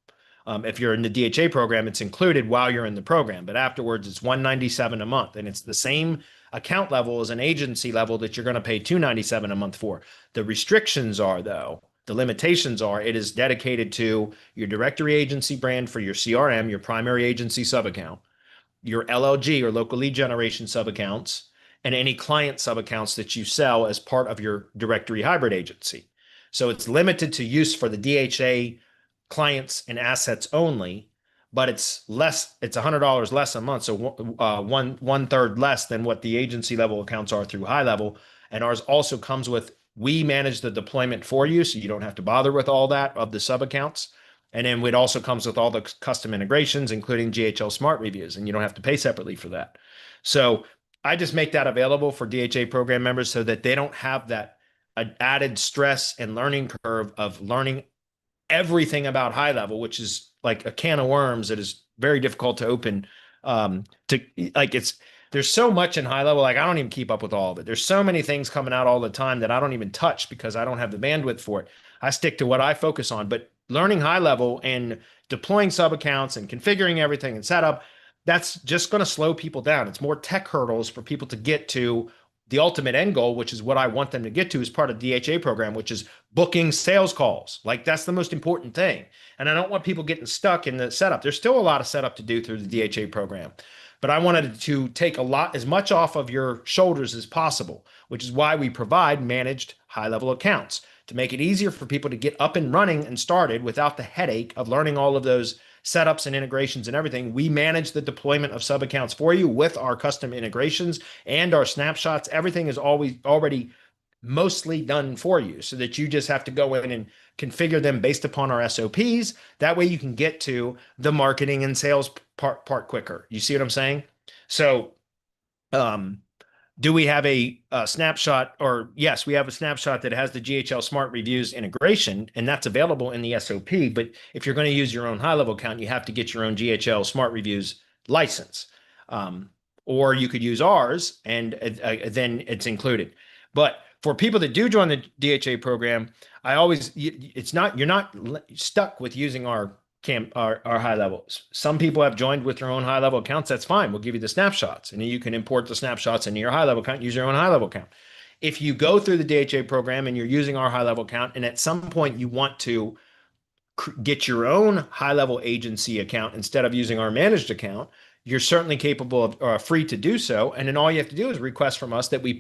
[SPEAKER 2] If you're in the DHA program, it's included while you're in the program, but afterwards it's $197 a month, and it's the same account level as an agency level that you're going to pay $297 a month for. The restrictions are, though, the limitations are, it is dedicated to your directory agency brand for your CRM, your primary agency sub account, your LLG or local lead generation sub accounts, and any client sub accounts that you sell as part of your directory hybrid agency. So it's limited to use for the DHA clients and assets only, but it's $100 less a month. So one third less than what the agency level accounts are through high level. And ours also comes with, we manage the deployment for you, so you don't have to bother with all that of the sub accounts. And then it also comes with all the custom integrations, including GHL Smart Reviews, and you don't have to pay separately for that. So I just make that available for DHA program members so that they don't have that added stress and learning curve of learning everything about high level, which is like a can of worms that is very difficult to open. There's so much in high level, like I don't even keep up with all of it. There's so many things coming out all the time that I don't even touch because I don't have the bandwidth for it. I stick to what I focus on, but learning high level and deploying sub accounts and configuring everything and setup, that's just going to slow people down. It's more tech hurdles for people to get to the ultimate end goal, which is what I want them to get to as part of DHA program, which is booking sales calls. Like that's the most important thing. And I don't want people getting stuck in the setup. There's still a lot of setup to do through the DHA program, but I wanted to take as much off of your shoulders as possible, which is why we provide managed high level accounts to make it easier for people to get up and running and started without the headache of learning all of those setups and integrations and everything. We manage the deployment of sub accounts for you with our custom integrations and our snapshots. Everything is always already mostly done for you so that you just have to go in and configure them based upon our SOPs. That way you can get to the marketing and sales part quicker. You see what I'm saying? So, do we have a snapshot? Or yes, we have a snapshot that has the GHL Smart Reviews integration, and that's available in the SOP. But if you're going to use your own high-level account, you have to get your own GHL Smart Reviews license. Or you could use ours, and then it's included. But for people that do join the DHA program, you're not stuck with using our high levels. Some people have joined with their own high level accounts. That's fine. We'll give you the snapshots, and you can import the snapshots into your high level account, use your own high level account. If you go through the DHA program and you're using our high level account, and at some point you want to get your own high level agency account instead of using our managed account, you're certainly capable of, or free to do so. And then all you have to do is request from us that we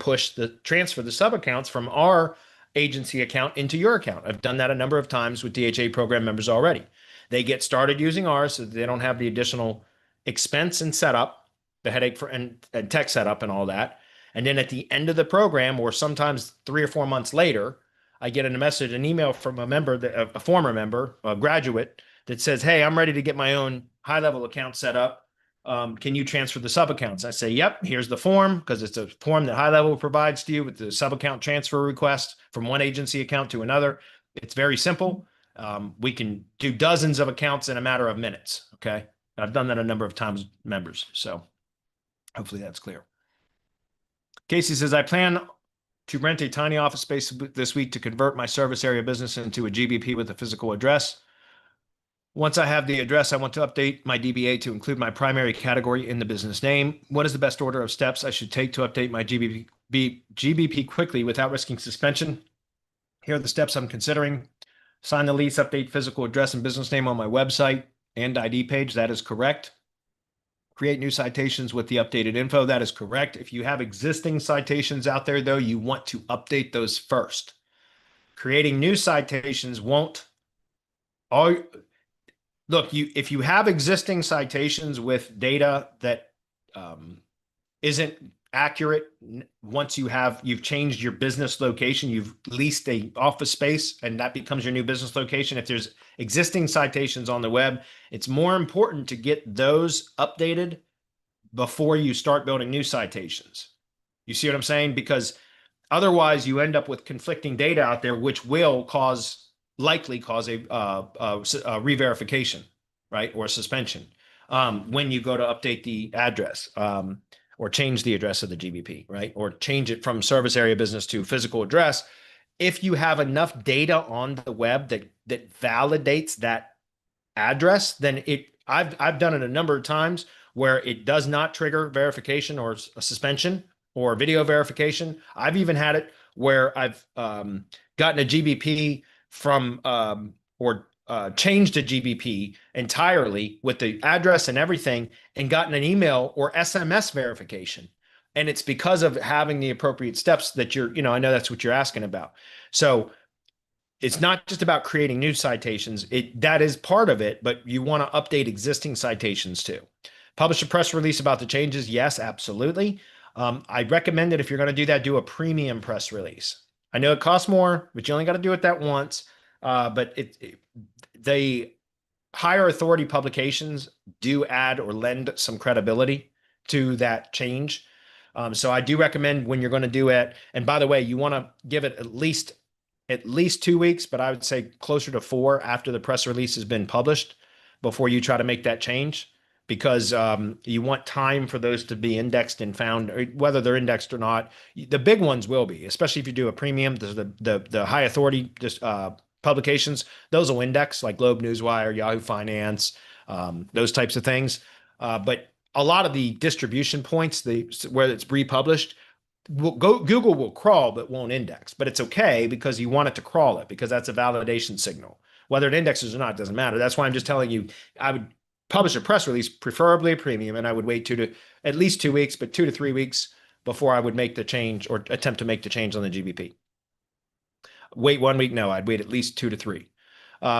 [SPEAKER 2] transfer the sub accounts from our agency account into your account. I've done that a number of times with DHA program members already. They get started using ours so that they don't have the additional expense and setup, the headache and tech setup and all that. And then at the end of the program, or sometimes 3 or 4 months later, I get an email from a member, a former member, a graduate, that says, "Hey, I'm ready to get my own high level account set up. Can you transfer the sub accounts?" I say, "Yep, here's the form," because it's a form that high level provides to you with the sub account transfer request from one agency account to another. It's very simple. We can do dozens of accounts in a matter of minutes. Okay. I've done that a number of times with members. So hopefully that's clear. Casey says, "I plan to rent a tiny office space this week to convert my service area business into a GBP with a physical address. Once I have the address, I want to update my DBA to include my primary category in the business name. What is the best order of steps I should take to update my GBP quickly without risking suspension? Here are the steps I'm considering. Sign the lease, update physical address and business name on my website and ID page. That is correct. Create new citations with the updated info. That is correct. If you have existing citations out there, though, you want to update those first. Creating new citations won't. Look, if you have existing citations with data that isn't accurate, once you've changed your business location, you've leased a office space, and that becomes your new business location. If there's existing citations on the web, it's more important to get those updated before you start building new citations. You see what I'm saying? Because otherwise you end up with conflicting data out there, which will likely cause a re-verification, right? Or a suspension when you go to update the address. Or change the address of the GBP, right? Or change it from service area business to physical address. If you have enough data on the web that validates that address, then I've done it a number of times where it does not trigger verification or a suspension or video verification. I've even had it where I've gotten a GBP from changed a GBP entirely with the address and everything and gotten an email or SMS verification. And it's because of having the appropriate steps that I know that's what you're asking about. So it's not just about creating new citations. That is part of it, but you want to update existing citations too. Publish a press release about the changes. Yes, absolutely. I recommend that if you're going to do that, do a premium press release. I know it costs more, but you only got to do it that once. But they higher authority publications do add or lend some credibility to that change. So I do recommend when you're going to do it. And by the way, you want to give it at least 2 weeks, but I would say closer to 4 after the press release has been published before you try to make that change, because you want time for those to be indexed and found, whether they're indexed or not. The big ones will be, especially if you do a premium. The high authority publications, those will index, like Globe Newswire, Yahoo Finance, those types of things. But a lot of the distribution points, where it's republished, Google will crawl but won't index. But it's okay, because you want it to crawl it, because that's a validation signal. Whether it indexes or not doesn't matter. That's why I'm just telling you, I would publish a press release, preferably a premium, and I would wait at least 2 weeks, but 2 to 3 weeks before I would make the change or attempt to make the change on the GBP. Wait 1 week? No, I'd wait at least 2 to 3.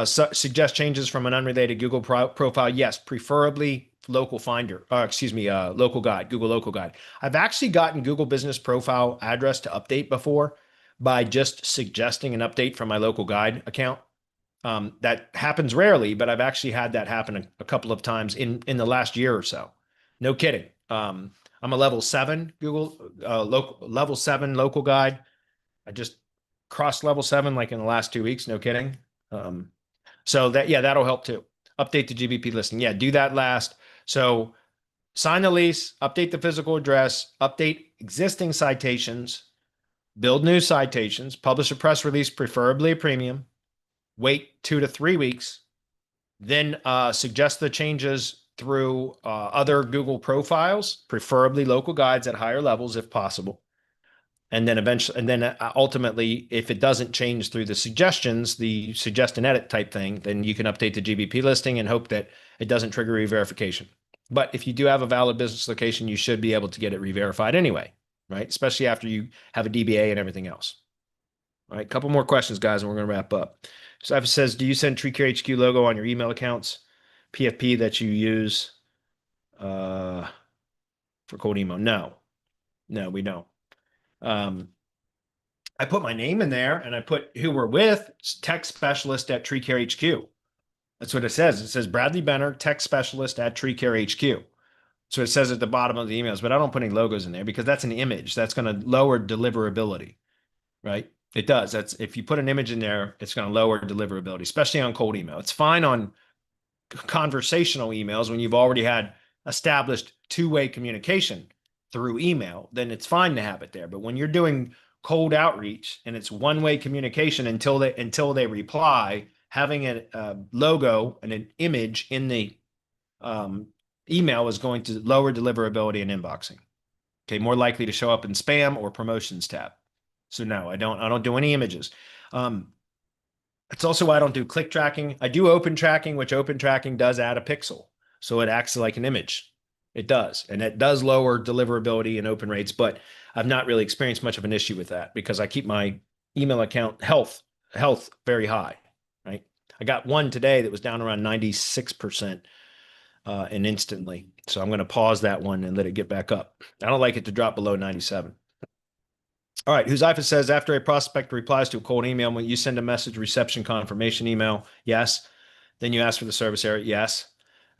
[SPEAKER 2] Suggest changes from an unrelated Google profile. Yes, preferably local finder. Local guide, Google local guide. I've actually gotten Google business profile address to update before by just suggesting an update from my local guide account. That happens rarely, but I've actually had that happen a couple of times in the last year or so. No kidding. I'm a level 7 Google level 7 local guide. I just crossed level 7 like in the last 2 weeks. No kidding. So that'll help too. Update the GBP listing. Yeah, do that last. So sign the lease, update the physical address, update existing citations, build new citations, publish a press release, preferably a premium, wait 2 to 3 weeks, then suggest the changes through other Google profiles, preferably local guides at higher levels if possible. And then eventually, and then ultimately, if it doesn't change through the suggestions, the suggest and edit type thing, then you can update the GBP listing and hope that it doesn't trigger re-verification. But if you do have a valid business location, you should be able to get it re-verified anyway, right? Especially after you have a DBA and everything else. All right, couple more questions, guys, and we're going to wrap up. So it says, do you send TreecareHQ logo on your email accounts, PFP that you use for cold email? No, we don't. I put my name in there and I put who we're with, tech specialist at TreecareHQ. That's what it says. It says Bradley Benner, tech specialist at TreecareHQ. So it says at the bottom of the emails, but I don't put any logos in there because that's an image. That's going to lower deliverability, right? It does. That's if you put an image in there, it's going to lower deliverability, especially on cold email. It's fine on conversational emails when you've already had established two-way communication through email, then it's fine to have it there. But when you're doing cold outreach and it's one-way communication until they reply, having a logo and an image in the email is going to lower deliverability and inboxing. Okay, more likely to show up in spam or promotions tab. So no, I don't do any images. It's also why I don't do click tracking. I do open tracking, which open tracking does add a pixel. So it acts like an image. It does. And it does lower deliverability and open rates, but I've not really experienced much of an issue with that because I keep my email account health very high, right? I got one today that was down around 96% and instantly. So I'm going to pause that one and let it get back up. I don't like it to drop below 97. All right, Huzaifa says, after a prospect replies to a cold email, when you send a message reception confirmation email, yes. Then you ask for the service area, yes.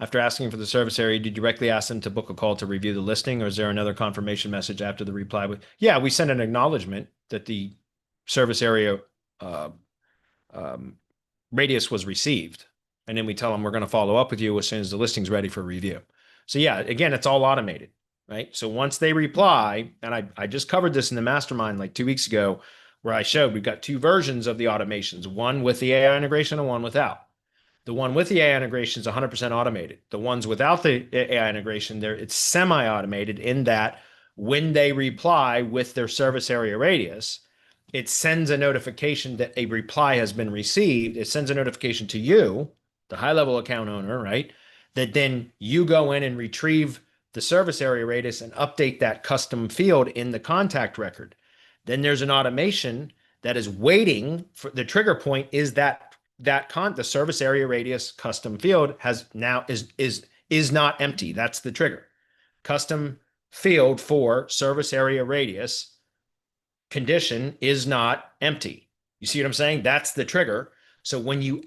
[SPEAKER 2] After asking for the service area, did you directly ask them to book a call to review the listing, or is there another confirmation message after the reply? Yeah, we send an acknowledgement that the service area radius was received, and then we tell them we're going to follow up with you as soon as the listing's ready for review. So yeah, again, it's all automated. Right. So once they reply, and I just covered this in the mastermind like 2 weeks ago, where I showed we've got two versions of the automations, one with the AI integration and one without. The one with the AI integration is 100% automated. The ones without the AI integration, it's semi-automated in that when they reply with their service area radius, it sends a notification that a reply has been received. It sends a notification to you, the high-level account owner, right? That then you go in and retrieve the service area radius and update that custom field in the contact record. Then there's an automation that is waiting for the trigger point is the service area radius custom field is not empty. That's the trigger. Custom field for service area radius condition is not empty. You see what I'm saying? That's the trigger. So when you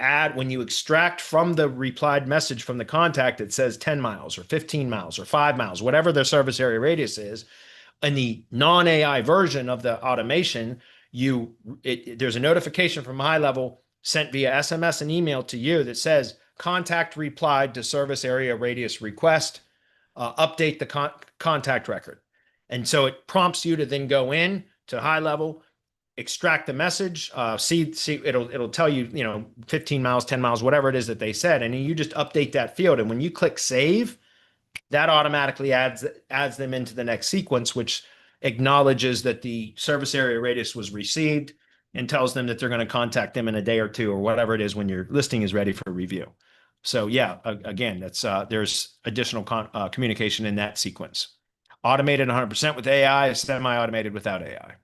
[SPEAKER 2] extract from the replied message from the contact, it says 10 miles or 15 miles or 5 miles, whatever their service area radius is. In the non-AI version of the automation, there's a notification from high level sent via SMS and email to you that says contact replied to service area radius request, update the contact record. And so it prompts you to then go in to high level, extract the message, see it'll tell you, 15 miles, 10 miles, whatever it is that they said, and you just update that field. And when you click save, that automatically adds them into the next sequence, which acknowledges that the service area radius was received and tells them that they're going to contact them in a day or two or whatever it is when your listing is ready for review. So yeah, again, that's there's additional communication in that sequence. Automated 100% with AI, semi-automated without AI.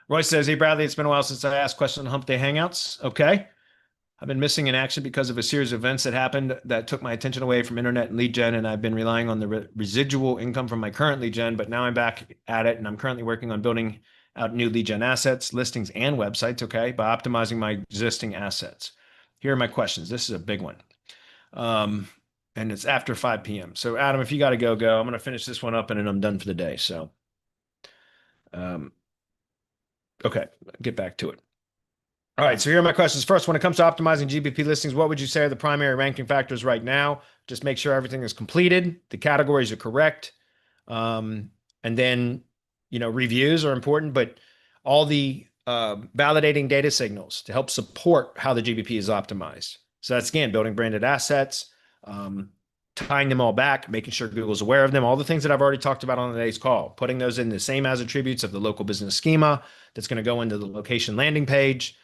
[SPEAKER 2] Roy says, hey, Bradley, it's been a while since I asked questions on Hump Day Hangouts. Okay. I've been missing in action because of a series of events that happened that took my attention away from internet and lead gen, and I've been relying on the residual income from my current lead gen, but now I'm back at it, and I'm currently working on building out new lead gen assets, listings, and websites, okay, by optimizing my existing assets. Here are my questions. This is a big one. And it's after 5 p.m. So, Adam, if you got to go. I'm going to finish this one up, and then I'm done for the day. So, okay, get back to it. All right, so here are my questions. First, when it comes to optimizing GBP listings, what would you say are the primary ranking factors right now? Just make sure everything is completed, the categories are correct, and then, reviews are important, but all the validating data signals to help support how the GBP is optimized. So that's, again, building branded assets, tying them all back, making sure Google's aware of them, all the things that I've already talked about on today's call, putting those in the same as attributes of the local business schema that's going to go into the location landing page,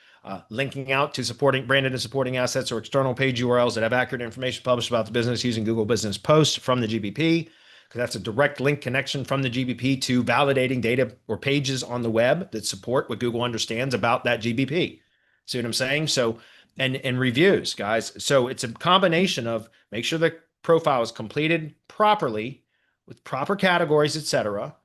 [SPEAKER 2] linking out to supporting branded and supporting assets or external page URLs that have accurate information published about the business using Google Business Posts from the GBP, because that's a direct link connection from the GBP to validating data or pages on the web that support what Google understands about that GBP. See what I'm saying? So, and reviews, guys. So it's a combination of make sure the profile is completed properly with proper categories, etc.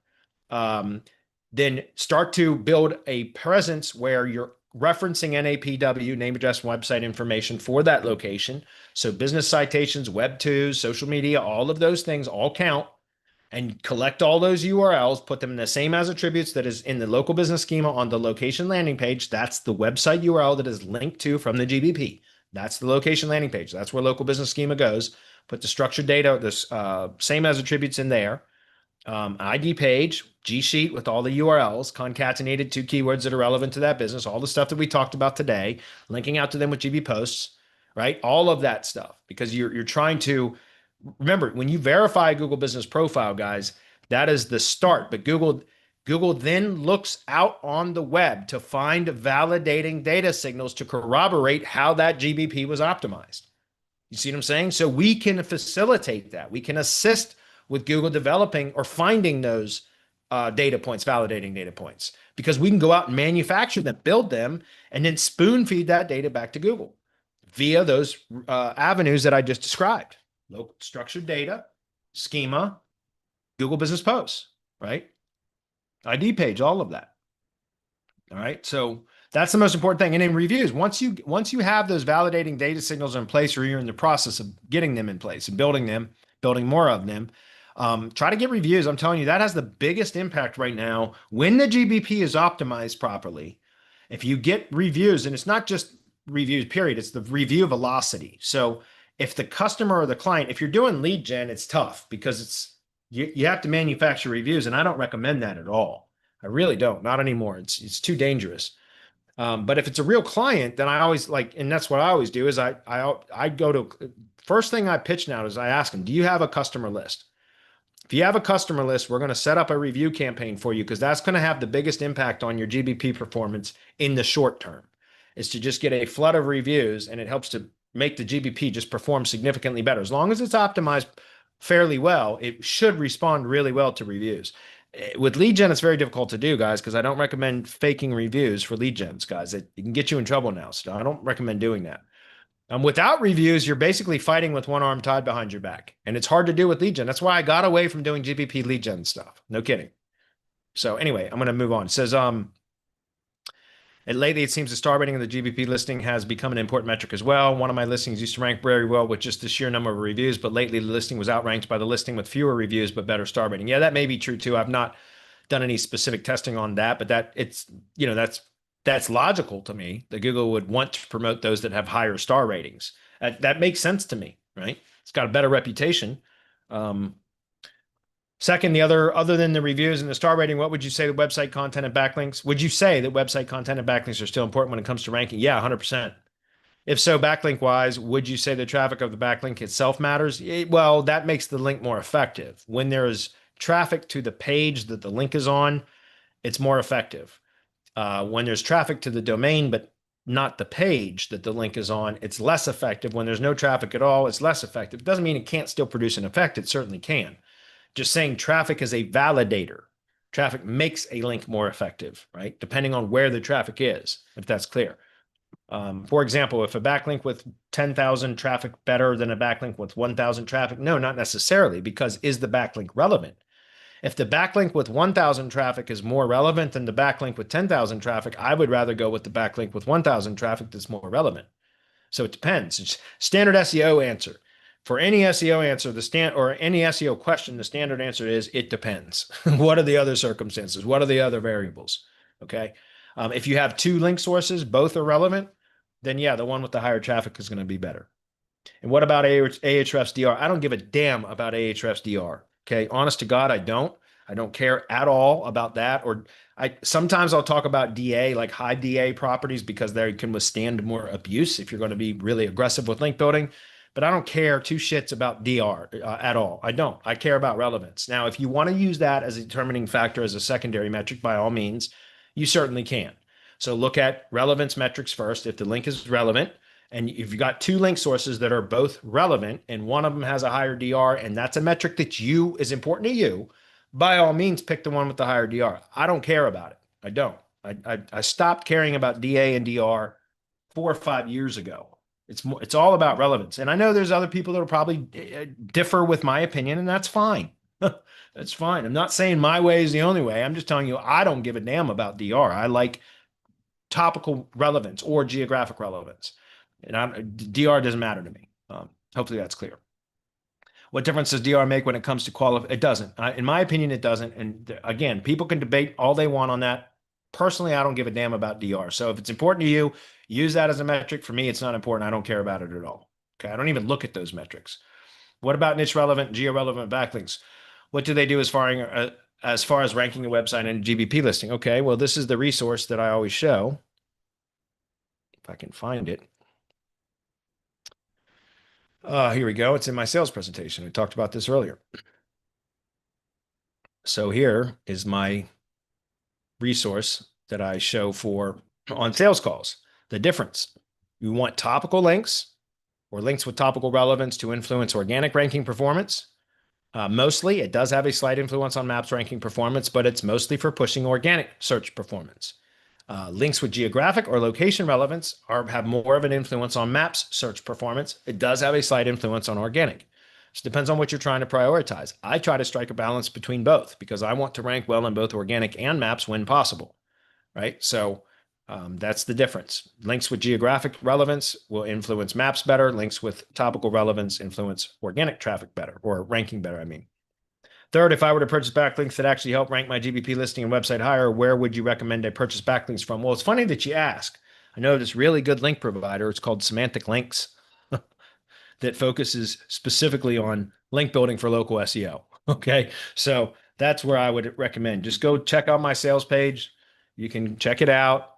[SPEAKER 2] Then start to build a presence where you're referencing NAPW, name, address, website information for that location. So business citations, web 2s, social media, all of those things all count, and collect all those URLs, put them in the same as attributes that is in the local business schema on the location landing page. That's the website URL that is linked to from the GBP. That's the location landing page. That's where local business schema goes. Put the structured data, this same as attributes in there. ID page, G sheet with all the URLs, concatenated to keywords that are relevant to that business, all the stuff that we talked about today, linking out to them with GB posts, right? All of that stuff, because you're trying to remember when you verify a Google Business Profile, guys, that is the start. But Google then looks out on the web to find validating data signals to corroborate how that GBP was optimized. You see what I'm saying? So we can facilitate that. We can assist with Google developing or finding those data points, validating data points, because we can go out and manufacture them, build them, and then spoon feed that data back to Google via those avenues that I just described. Local structured data, schema, Google Business Posts, right? ID page, all of that. All right. So that's the most important thing. And in reviews, once you have those validating data signals in place, or you're in the process of getting them in place and building more of them, try to get reviews. I'm telling you, that has the biggest impact right now when the GBP is optimized properly. If you get reviews, and it's not just reviews, period, it's the review velocity. So if the customer or the client, if you're doing lead gen, it's tough because you have to manufacture reviews, and I don't recommend that at all. I really don't, not anymore. It's too dangerous. But if it's a real client, then I always and that's what I always do is I go to, first thing I pitch now is I ask them, do you have a customer list? If you have a customer list, we're going to set up a review campaign for you, because that's going to have the biggest impact on your GBP performance in the short term, is to just get a flood of reviews, and it helps to make the GBP just perform significantly better. As long as it's optimized fairly well, it should respond really well to reviews. With lead gen, it's very difficult to do, guys, because I don't recommend faking reviews for lead gens, guys. It can get you in trouble now. So I don't recommend doing that. Without reviews, you're basically fighting with one arm tied behind your back. And it's hard to do with lead gen. That's why I got away from doing GBP lead gen stuff. No kidding. So anyway, I'm going to move on. It says, and lately, it seems the star rating of the GBP listing has become an important metric as well. One of my listings used to rank very well with just the sheer number of reviews, but lately the listing was outranked by the listing with fewer reviews but better star rating. Yeah, that may be true too. I've not done any specific testing on that, but that's logical to me that Google would want to promote those that have higher star ratings. That makes sense to me, right? It's got a better reputation. Second, other than the reviews and the star rating, what would you say the website content and backlinks? Would you say that website content and backlinks are still important when it comes to ranking? Yeah, 100%. If so, backlink wise, would you say the traffic of the backlink itself matters? Well, that makes the link more effective. When there is traffic to the page that the link is on, it's more effective. When there's traffic to the domain, but not the page that the link is on, it's less effective. When there's no traffic at all, it's less effective. It doesn't mean it can't still produce an effect. It certainly can. Just saying traffic is a validator. Traffic makes a link more effective, right? Depending on where the traffic is, if that's clear. For example, if a backlink with 10,000 traffic better than a backlink with 1,000 traffic? No, not necessarily, because is the backlink relevant? If the backlink with 1,000 traffic is more relevant than the backlink with 10,000 traffic, I would rather go with the backlink with 1,000 traffic that's more relevant. So it depends. It's standard SEO answer. For any SEO answer, or any SEO question, the standard answer is it depends. What are the other circumstances? What are the other variables? Okay. If you have two link sources, both are relevant, then yeah, the one with the higher traffic is going to be better. And what about Ahrefs DR? I don't give a damn about Ahrefs DR. Okay. Honest to God, I don't. I don't care at all about that. Or sometimes I'll talk about DA, like high DA properties, because they can withstand more abuse if you're going to be really aggressive with link building. But I don't care two shits about DR at all. I don't. I care about relevance. Now, if you want to use that as a determining factor as a secondary metric, by all means, you certainly can. So look at relevance metrics first. If the link is relevant, and if you've got two link sources that are both relevant and one of them has a higher DR, and that's a metric that is important to you, by all means, pick the one with the higher DR. I don't care about it. I don't. I stopped caring about DA and DR 4 or 5 years ago. It's all about relevance. And I know there's other people that will probably differ with my opinion, and that's fine. That's fine. I'm not saying my way is the only way. I'm just telling you I don't give a damn about DR. I like topical relevance or geographic relevance. And DR doesn't matter to me. Hopefully that's clear. What difference does DR make when it comes to qualify? It doesn't. In my opinion, it doesn't. And again, people can debate all they want on that. Personally, I don't give a damn about DR. So if it's important to you, use that as a metric. For me, it's not important. I don't care about it at all. Okay. I don't even look at those metrics. What about niche relevant, geo-relevant backlinks? What do they do as far as ranking a website in a GBP listing? Okay. Well, this is the resource that I always show. If I can find it. Here we go. It's in my sales presentation. We talked about this earlier. So here is my resource that I show for on sales calls. The difference. You want topical links or links with topical relevance to influence organic ranking performance. Mostly, it does have a slight influence on maps ranking performance, but it's mostly for pushing organic search performance. Links with geographic or location relevance have more of an influence on maps search performance. It does have a slight influence on organic. It depends on what you're trying to prioritize. I try to strike a balance between both because I want to rank well in both organic and maps when possible, right? So that's the difference. Links with geographic relevance will influence maps better. Links with topical relevance influence organic traffic better, or ranking better, I mean. Third, if I were to purchase backlinks that actually help rank my GBP listing and website higher, where would you recommend I purchase backlinks from? Well, it's funny that you ask. I know this really good link provider. It's called Semantic Links that focuses specifically on link building for local SEO. Okay. So that's where I would recommend. Just go check out my sales page. You can check it out.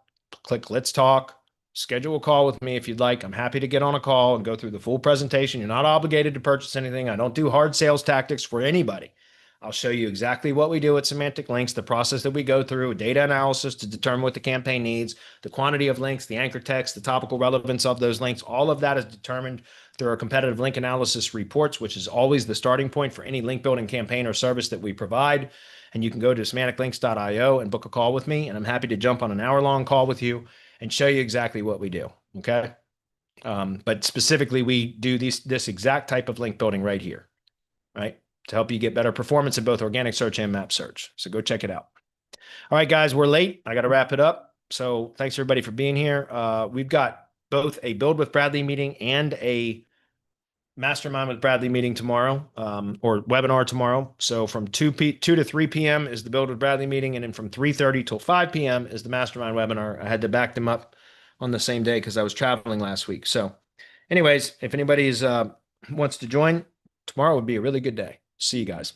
[SPEAKER 2] Click Let's Talk. Schedule a call with me if you'd like. I'm happy to get on a call and go through the full presentation. You're not obligated to purchase anything. I don't do hard sales tactics for anybody. I'll show you exactly what we do at Semantic Links, the process that we go through, data analysis to determine what the campaign needs, the quantity of links, the anchor text, the topical relevance of those links. All of that is determined through our competitive link analysis reports, which is always the starting point for any link building campaign or service that we provide. And you can go to semanticlinks.io and book a call with me. And I'm happy to jump on an hour-long call with you and show you exactly what we do. Okay. But specifically, we do this exact type of link building right here, right? To help you get better performance in both organic search and map search. So go check it out. All right, guys, we're late. I got to wrap it up. So thanks everybody for being here. We've got both a Build with Bradley meeting and a Mastermind with Bradley meeting tomorrow, or webinar tomorrow. So from 2 to 3 p.m. is the Build with Bradley meeting, and then from 3:30 till 5 p.m. is the Mastermind webinar. I had to back them up on the same day because I was traveling last week. So anyways, if anybody's wants to join, tomorrow would be a really good day. See you guys.